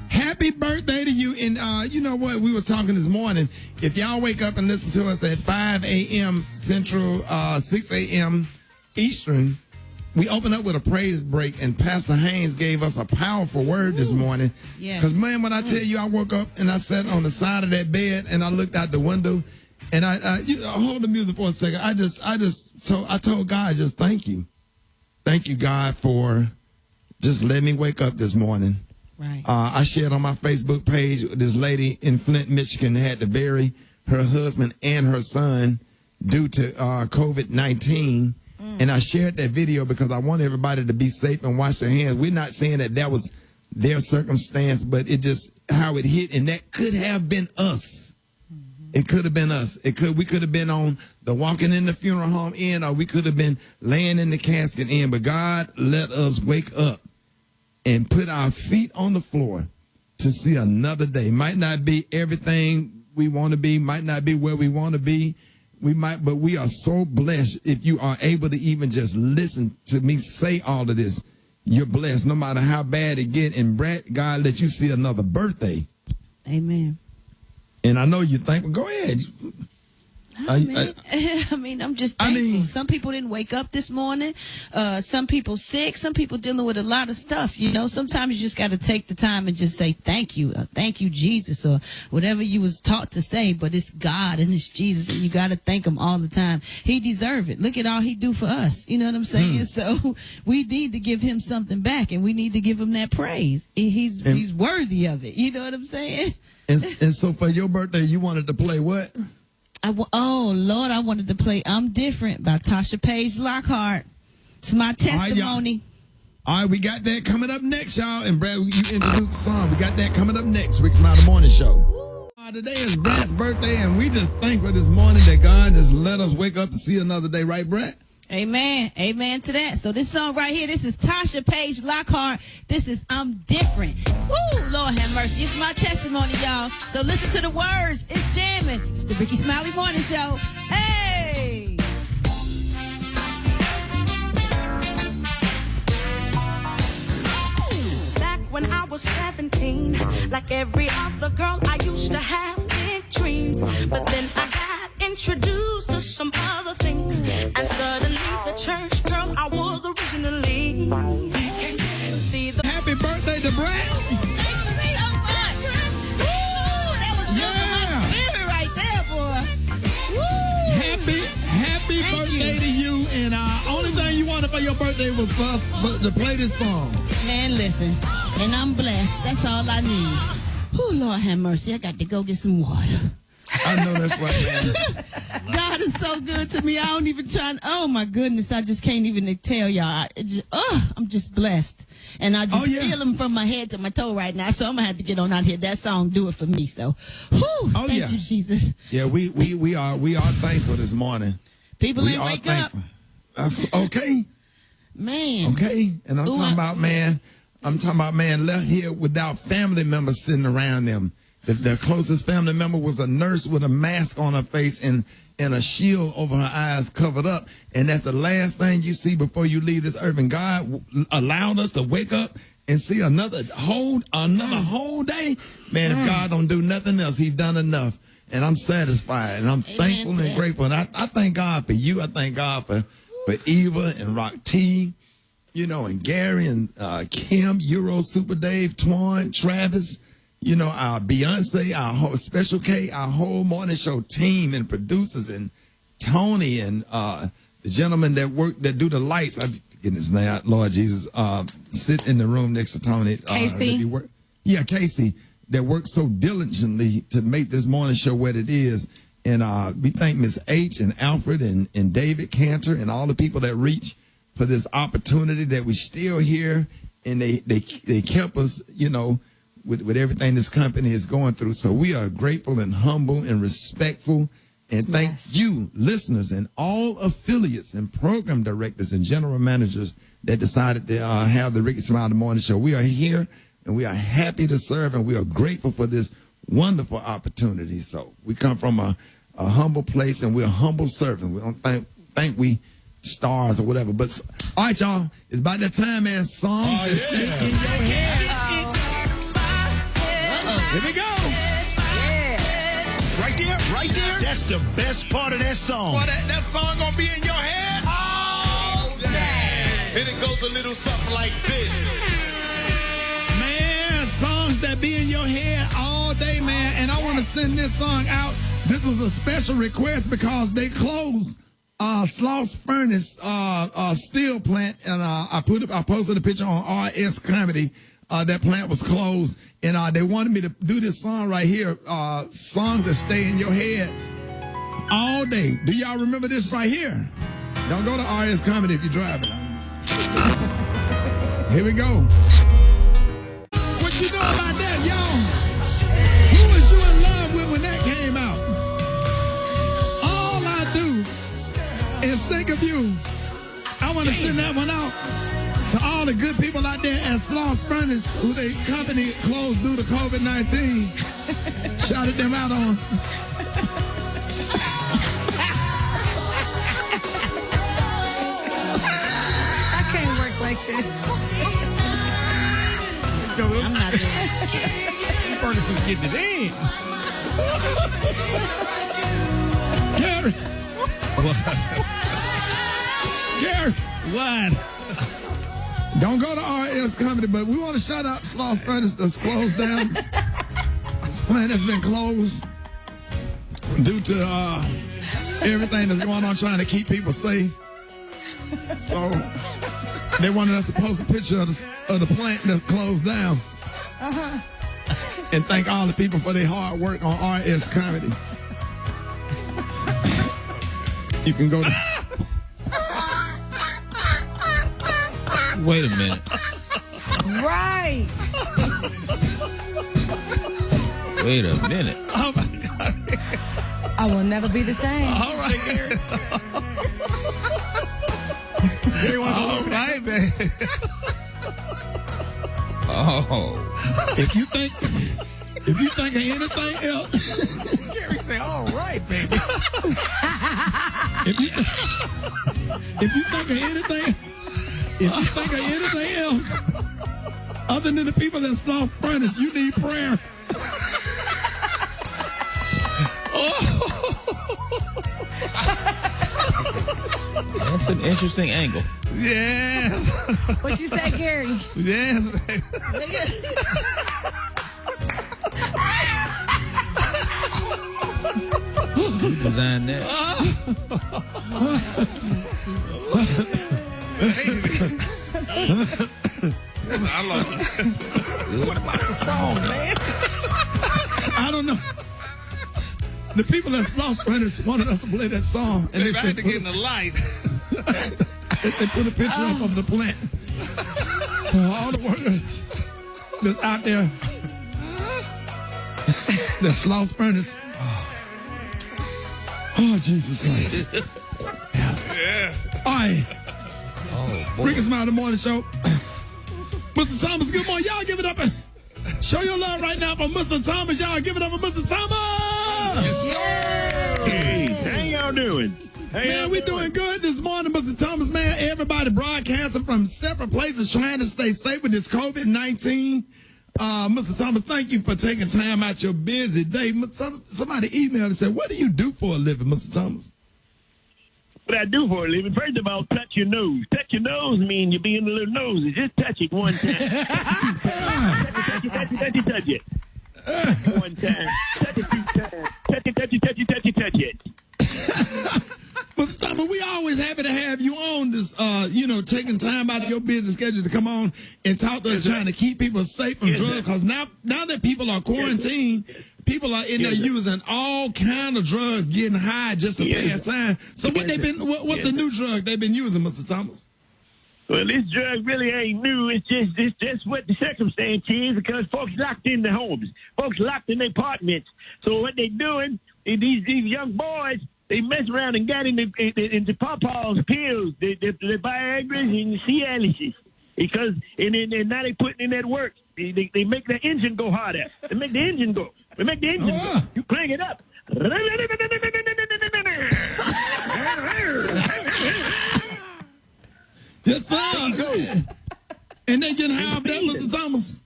Happy birthday to you. And you know what? We was talking this morning. If y'all wake up and listen to us at 5 a.m. Central, 6 a.m. Eastern, we opened up with a praise break, and Pastor Haynes gave us a powerful word this morning. Yes. Because, man, when I tell you, I woke up and I sat on the side of that bed and I looked out the window, and hold the music for a second. So I told God, just thank you. Thank you, God, for just letting me wake up this morning. Right. I shared on my Facebook page, this lady in Flint, Michigan had to bury her husband and her son due to COVID-19. And I shared that video because I want everybody to be safe and wash their hands. We're not saying that was their circumstance, but it just how it hit, and that could have been us. It could have been us. We could have been on the walking in the funeral home end, or we could have been laying in the casket end. But God let us wake up and put our feet on the floor to see another day. Might not be everything we want to be, might not be where we want to be. But we are so blessed if you are able to even just listen to me say all of this. You're blessed no matter how bad it get. And Brett, God let you see another birthday. Amen. And I know you think, well, go ahead. I mean, I'm just thankful. Some people didn't wake up this morning. Some people sick. Some people dealing with a lot of stuff. You know, sometimes you just got to take the time and just say thank you. Thank you, Jesus, or whatever you was taught to say. But it's God and it's Jesus, and you got to thank him all the time. He deserve it. Look at all he do for us. You know what I'm saying? So we need to give him something back, and we need to give him that praise. He's worthy of it. You know what I'm saying? And so for your birthday, you wanted to play what? Oh, Lord, I wanted to play I'm Different by Tasha Page Lockhart. It's my testimony. All right, we got that coming up next, y'all. And Brad, you introduced the song. We got that coming up next. Rick Smiley Morning Show. Today is Brad's birthday, and we just thankful this morning that God just let us wake up to see another day. Right, Brad? Amen. Amen to that. So this song right here, this is Tasha Page Lockhart. This is I'm Different. Woo, Lord have mercy. It's my testimony, y'all. So listen to the words. It's jamming. It's the Rickey Smiley Morning Show. Hey! Back when I was 17, like every other girl, I used to have big dreams. But then I got introduced to some other things, and suddenly the church girl I was originally became. See the happy birthday to Brad. Thank you so much. Woo, that was good for my spirit right there, boy. Woo. Happy birthday to you. And only thing you wanted for your birthday was for us to play this song. Man, listen, and I'm blessed. That's all I need. Oh, Lord have mercy. I got to go get some water. I know that's right, man. God is so good to me. I don't even try. Oh, my goodness. I just can't even tell y'all. I'm just blessed. And I just feel him from my head to my toe right now. So I'm going to have to get on out here. That song do it for me. So, thank you, Jesus. Yeah, we are thankful this morning. People ain't wake thankful. That's okay. Man. Okay. And I'm talking about, man, left here without family members sitting around them. The closest family member was a nurse with a mask on her face and a shield over her eyes covered up. And that's the last thing you see before you leave this earth. And God allowed us to wake up and see another whole day. Man, if God don't do nothing else, he's done enough. And I'm satisfied. And I'm thankful and grateful. And I thank God for you. I thank God for Eva and Rock T, and Gary and Kim, Euro, Super Dave, Twan, Travis, our Beyonce, our whole Special K, our whole morning show team and producers and Tony and the gentleman that do the lights. I'm getting his name out, Lord Jesus. Sit in the room next to Tony. Casey. Casey, that worked so diligently to make this morning show what it is. And we thank Miss H and Alfred and David Cantor and all the people that reach for this opportunity that we still here. And they kept us, with everything this company is going through. So we are grateful and humble and respectful. And thank you, listeners, and all affiliates and program directors and general managers that decided to have the Rickey Smiley Morning Show. We are here, and we are happy to serve, and we are grateful for this wonderful opportunity. So we come from a humble place, and we're humble servants. We don't think we stars or whatever. But, all right, y'all, it's about that time, man. Songs that stick in your head. Here we go. Yeah. Right there. That's the best part of that song. Boy, that song gonna be in your head all day. And it goes a little something like this. Man, songs that be in your head all day, man. And I want to send this song out. This was a special request because they closed Sloss Furnace steel plant, and I posted a picture on RS Comedy. That plant was closed, and they wanted me to do this song right here, songs that stay in your head all day. Do y'all remember this right here? Don't go to RS Comedy if you're driving. Here we go. What you know about that, y'all? Who was you in love with when that came out? All I do is think of you. I want to send that one out to all the good people out there at Sloss Furnace who they company closed due to COVID-19. Shouted them out on. I can't work like this. I'm not doing it. Furnace is getting it in. Gary. What? Gary. What? Don't go to RS Comedy, but we want to shout out Sloss Furnace that's closed down. This plant has been closed due to everything that's going on trying to keep people safe. So they wanted us to post a picture of the plant that's closed down. And thank all the people for their hard work on RS Comedy. You can go to... Wait a minute. Right. Wait a minute. Oh my God. I will never be the same. All right, Gary. All right, man. Oh. If you think of anything else... Gary say, all right, baby. If you think of anything... If you think of anything else other than the people that Sloss Furnace, you need prayer. That's an interesting angle. Yes. What you say, Gary? Yes, baby. You designed that. I love it. What about the song, man? I don't know. The people at Sloss Furnace wanted us to play that song, and they had to get in the light. They said put a picture up of the plant. So all the workers that's out there, the Sloss Furnace. Oh, Jesus Christ. Yes. All right. Oh, boy. Rickey Smiley, the morning show. Mr. Thomas, good morning. Y'all give it up. Show your love right now for Mr. Thomas. Y'all give it up for Mr. Thomas. Yes, sir. Hey, how y'all doing? Man, we doing good this morning, Mr. Thomas. Man, everybody broadcasting from separate places trying to stay safe with this COVID-19. Mr. Thomas, thank you for taking time out your busy day. Somebody emailed and said, what do you do for a living, Mr. Thomas? What I do for a living, first of all, touch your nose. Touch your nose means you're being a little nosy. Just touch it one time. touch it. One time. Touch it 2 times. Touch it. But Thomas, we always happy to have you on this, taking time out of your busy schedule to come on and talk to us, trying to keep people safe from drugs. Because now that people are quarantined, people are in there using all kind of drugs, getting high just to pass time. So what's the new drug they've been using, Mr. Thomas? Well, this drug really ain't new. It's just what the circumstance is, because folks locked in their homes, folks locked in their apartments. So what they doing? These young boys, they mess around and got into Pawpaw's pills, the Viagra's and Cialis, because and now they putting in that work. They make the engine go harder. They make the engine go. They make the engine go. You crank it up. Yes, sir. And they getting high off that, Mr. Thomas.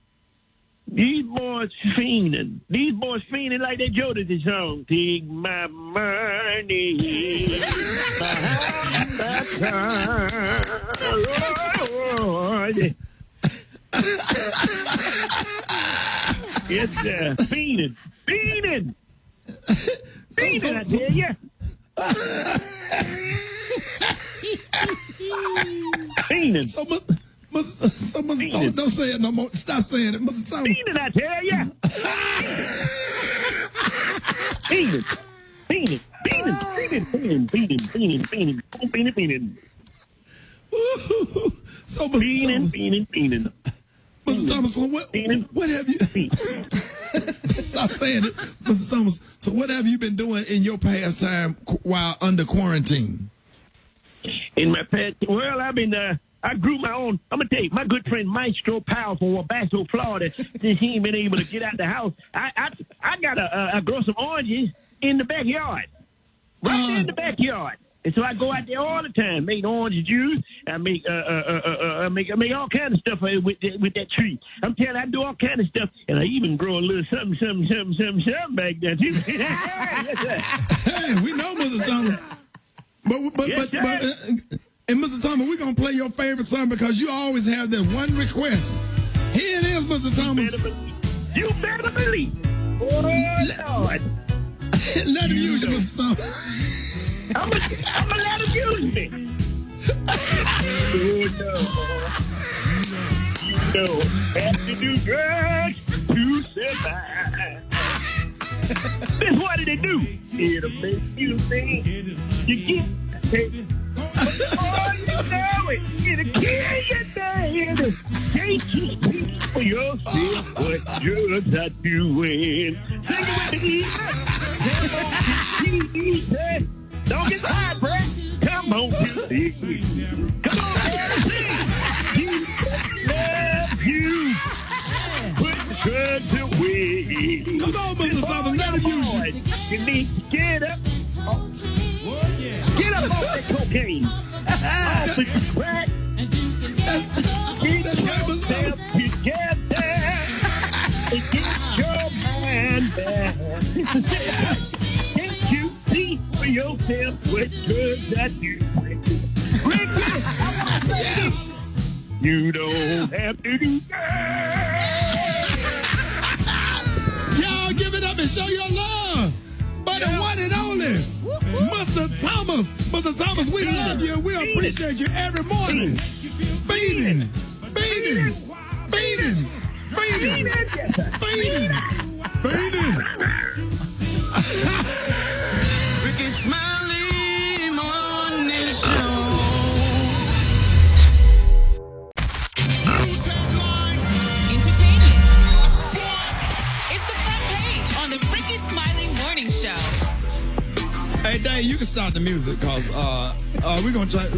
These boys fiending. These boys fiending like they Jodeci song. Take my money behind the car. Lord. It's fiending. Fiending, I tell you. Fiending. Don't say it no more. Stop saying it, Mr. Thomas. Fiending, I tell you. Fiending. Fiending. Mr. Thomas, what have you... Stop saying it, Mr. Thomas. So what have you been doing in your pastime while under quarantine? In my past, well, I've been... I grew my own. I'm gonna tell you, my good friend Maestro Powell from Wabasso, Florida. Since he ain't been able to get out the house, I gotta grow some oranges in the backyard, right there in the backyard. And so I go out there all the time, make orange juice. I make all kinds of stuff with that tree. I'm telling you, I do all kinds of stuff, and I even grow a little something back there too. Yes, sir. Hey, we know, Mr. Thomas. And Mr. Thomas, we're going to play your favorite song because you always have that one request. Here it is, Mr. Thomas. You better believe. Oh, Lord. Let him use you, Mr. Thomas. I'm going to let him use me. Oh, no. You don't have to do drugs to survive. This what did it do? It'll make you think you get paid. Oh, you know it. It'll kill you, baby. Can't you speak for yourself what drugs are doing? Sing it with me. Don't get tired, Brett. Come on, come on, baby. You love you. Put the drugs away. Come on, Mr. Thomas. Let him use you. You need to get up. Get up off that cocaine. Off the crack. Get yourself together. And get your mind back. Can't you see for yourself what drugs I do? Rickey, you don't have to do that. Y'all give it up and show your love. But the one and only, Mr. Thomas. Mr. Thomas, we love you. We appreciate you every morning. Beating. Rickey Smiley Morning Show. News headlines, entertainment, sports. It's the front page on the Rickey Smiley Morning Show. Hey, Dave, you can start the music because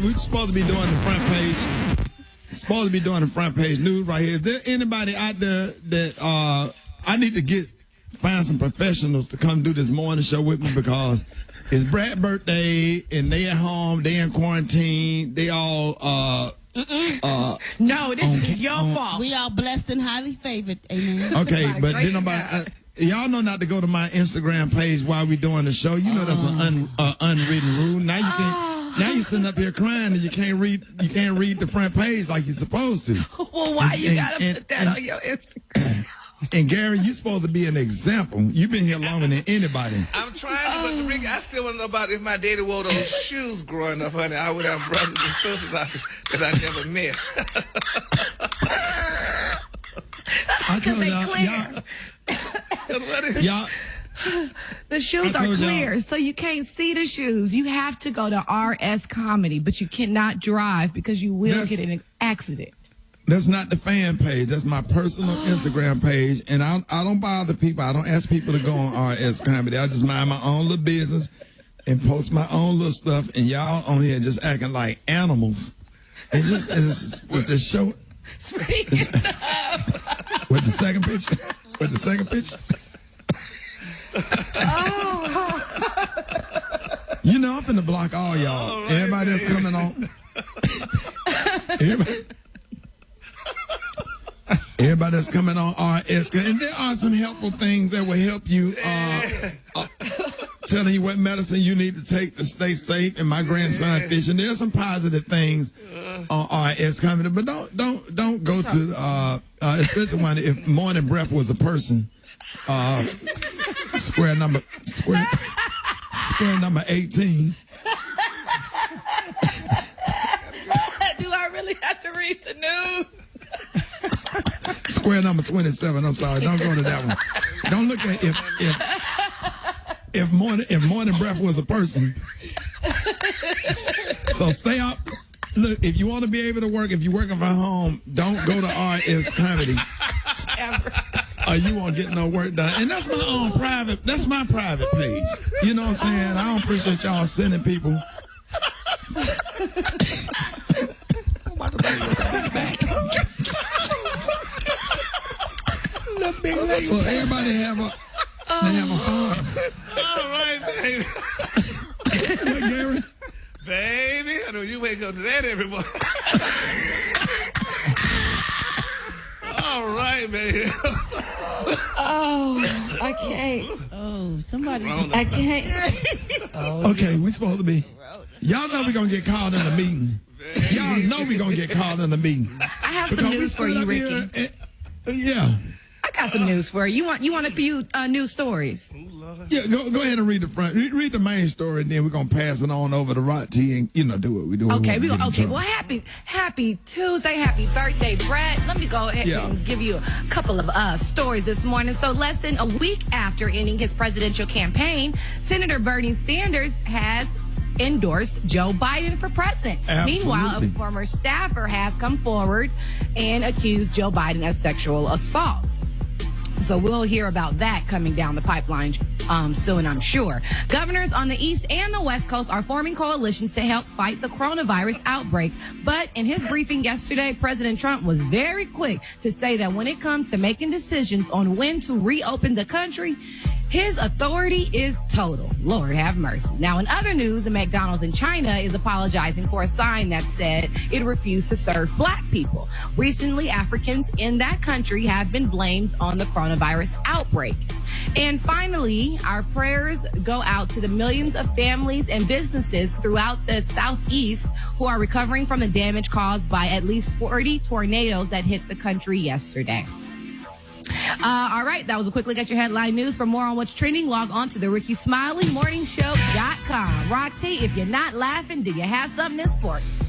we're supposed to be doing the front page. Supposed to be doing the front page news right here. Is there anybody out there that I need to find some professionals to come do this morning show with me because it's Brad's birthday and they at home, they in quarantine, they all no, this is your fault. We all blessed and highly favored. Amen. Okay, but then nobody. Y'all know not to go to my Instagram page while we doing the show. You know that's an unwritten rule. Now you can't. Now you're sitting up here crying and you can't read the front page like you're supposed to. Well, why you gotta put that on your Instagram? And Gary, you're supposed to be an example. You've been here longer than anybody. I'm trying to, but Rick, I still want to know about if my daddy wore those shoes growing up, honey. I would have brothers and sisters that I never met. I told y'all. The shoes are clear, so you can't see the shoes. You have to go to RS Comedy, but you cannot drive because you will get in an accident. That's not the fan page. That's my personal Instagram page, and I don't bother people. I don't ask people to go on RS Comedy. I just mind my own little business and post my own little stuff, and y'all on here just acting like animals. It's just show. With the second picture. You know I'm finna block all y'all. Right, everybody that's coming on. Everybody that's coming on RS. And there are some helpful things that will help you telling you what medicine you need to take to stay safe and my grandson fishing. There's some positive things RS comedy, but don't go to especially when if morning breath was a person. Square number 18. Do I really have to read the news? Square number 27. I'm sorry. Don't go to that one. Don't look at if morning breath was a person. So stay up. Look, if you want to be able to work, if you're working from home, don't go to RS Comedy. Ever. Or you won't get no work done. And that's my private page. You know what I'm saying? I don't appreciate y'all sending people. So everybody have a phone. All right, baby. What, Gary? Baby, I know you wake up to that every morning. All right, baby. Oh, I can't. Oh, somebody. I can't. Okay, we supposed to be. Y'all know we're going to get called in a meeting. Y'all know we're going to get called in a meeting. I have some news for you, Ricky. Yeah. I got some news for you. You want a few news stories? Yeah, go ahead and read the front. Read the main story, and then we're gonna pass it on over to Rot T and do what we do. Okay, Well, happy Tuesday, happy birthday, Brett. Let me go ahead and give you a couple of stories this morning. So, less than a week after ending his presidential campaign, Senator Bernie Sanders has endorsed Joe Biden for president. Absolutely. Meanwhile, a former staffer has come forward and accused Joe Biden of sexual assault. So we'll hear about that coming down the pipeline soon, I'm sure. Governors on the East and the West Coast are forming coalitions to help fight the coronavirus outbreak. But in his briefing yesterday, President Trump was very quick to say that when it comes to making decisions on when to reopen the country, his authority is total. Lord have mercy. Now, in other news, the McDonald's in China is apologizing for a sign that said it refused to serve black people. Recently, Africans in that country have been blamed on the coronavirus outbreak. And finally, our prayers go out to the millions of families and businesses throughout the Southeast who are recovering from the damage caused by at least 40 tornadoes that hit the country yesterday. All right, that was a quick look at your headline news. For more on what's trending, log on to the Rickey Smiley Morningshow.com. Rock T, if you're not laughing, do you have something in sports?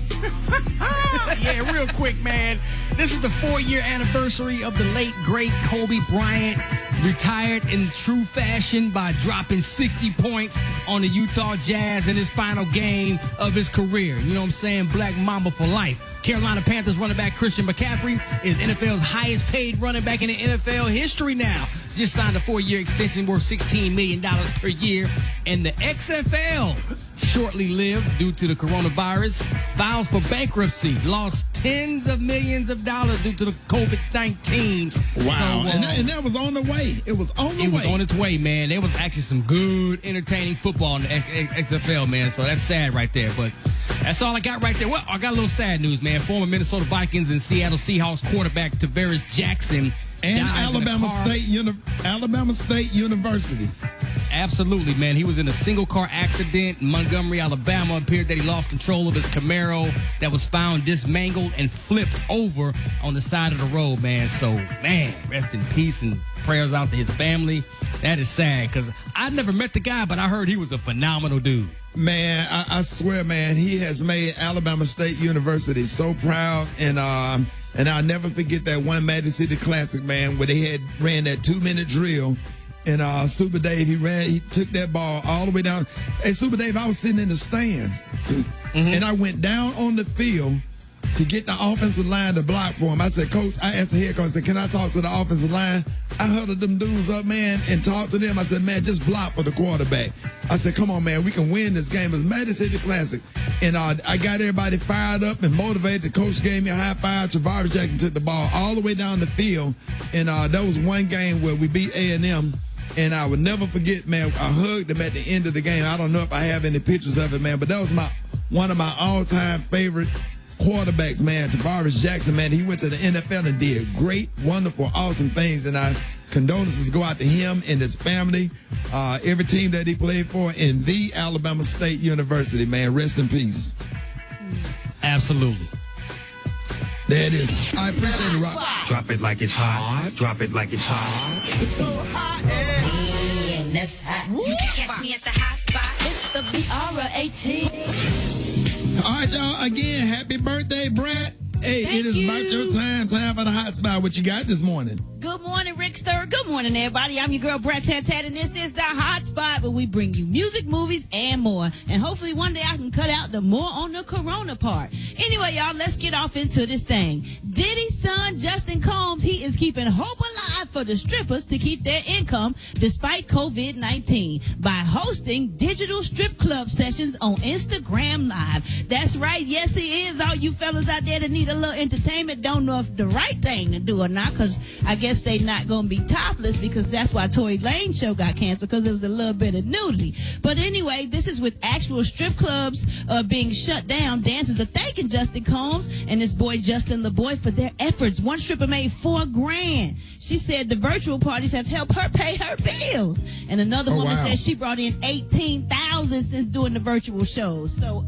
Yeah, real quick, man. This is the 4-year anniversary of the late, great Kobe Bryant. Retired in true fashion by dropping 60 points on the Utah Jazz in his final game of his career. You know what I'm saying? Black Mamba for life. Carolina Panthers running back Christian McCaffrey is NFL's highest paid running back in the NFL history now. Just signed a 4-year extension worth $16 million per year. And the XFL, shortly lived due to the coronavirus, files for bankruptcy, lost tens of millions of dollars due to the COVID-19. Wow. So, and that was on the way. It was on the way. It was on its way, man. There was actually some good, entertaining football in the XFL, man. So that's sad right there. But that's all I got right there. Well, I got a little sad news, man. Former Minnesota Vikings and Seattle Seahawks quarterback Tavares Jackson and Alabama State University. Absolutely, man. He was in a single-car accident in Montgomery, Alabama. Appeared that he lost control of his Camaro that was found dismangled and flipped over on the side of the road, man. So, man, rest in peace and prayers out to his family. That is sad because I never met the guy, but I heard he was a phenomenal dude. Man, I swear, man, he has made Alabama State University so proud, and I'll never forget that one Magic City Classic, man, where they ran that 2-minute drill, and Super Dave, he took that ball all the way down. Hey, Super Dave, I was sitting in the stand, and I went down on the field to get the offensive line to block for him. I said, Coach, I asked the head coach, I said, can I talk to the offensive line? I huddled them dudes up, man, and talked to them. I said, man, just block for the quarterback. I said, come on, man, we can win this game. It's Magic City Classic. And I got everybody fired up and motivated. The coach gave me a high five. Tavares Jackson took the ball all the way down the field. And that was one game where we beat A&M. And I would never forget, man, I hugged him at the end of the game. I don't know if I have any pictures of it, man, but that was one of my all-time favorite quarterbacks, man. Tavares Jackson, man, he went to the NFL and did great, wonderful, awesome things. And condolences go out to him and his family, every team that he played for, in the Alabama State University, man. Rest in peace. Absolutely. There it is. I appreciate it, Rock. Drop it like it's hot. Drop it like it's hot. It's so hot, and that's hot. You can catch me at the hot spot. It's the BR18. All right, y'all. Again, happy birthday, Brett. Hey, Thank it is you. about your time. Time for the hot spot. What you got this morning? Good morning, Rickster. Good morning, everybody. I'm your girl, Brett Tat, and this is the Hot Spot, where we bring you music, movies, and more. And hopefully one day I can cut out the more on the corona part. Anyway, y'all, let's get off into this thing. Diddy's son, Justin Combs, he is keeping hope alive for the strippers to keep their income despite COVID-19 by hosting digital strip club sessions on Instagram Live. That's right. Yes, he is. All you fellas out there that need a little entertainment don't know if the right thing to do or not, because I guess they not going to be topless, because that's why Tory Lane's show got canceled, because it was a little bit of nudity. But anyway, this is with actual strip clubs being shut down. Dancers are thanking Justin Combs and his boy Justin LeBoy for their efforts. One stripper made $4,000. She said the virtual parties have helped her pay her bills. And another woman said she brought in $18,000 since doing the virtual shows. So,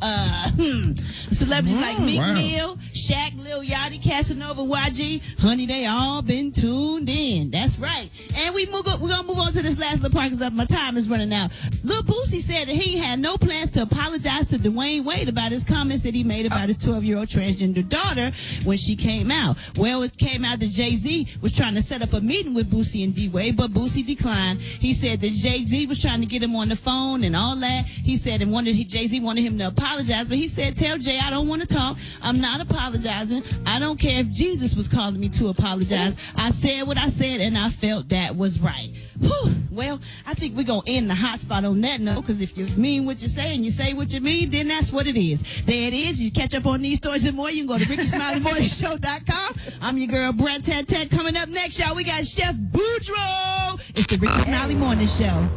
celebrities like Meek Mill, Shaq, Lil Yachty, Casanova, YG, honey, they all been tuned in. That's right. And we're going to move on to this last little part because my time is running out. Lil Boosie said that he had no plans to apologize to Dwayne Wade about his comments that he made about his 12-year-old transgender daughter when she came out. Well, it came out that Jay-Z was trying to set up a meeting with Boosie and D-Wade, but Boosie declined. He said that Jay-Z was trying to get him on the phone and all that. He said Jay-Z wanted him to apologize, but he said, tell Jay I don't want to talk. I'm not apologizing. I don't care if Jesus was calling me to apologize. I said what I said, and I felt that was right. Whew. Well, I think we're going to end the hot spot on that note, because if you mean what you say and you say what you mean, then that's what it is. There it is. You catch up on these stories and more, you can go to RickySmileyMorningShow.com. I'm your girl, Brett Tat. Coming up next, y'all, we got Chef Boudreaux. It's the Rickey Smiley Morning Show.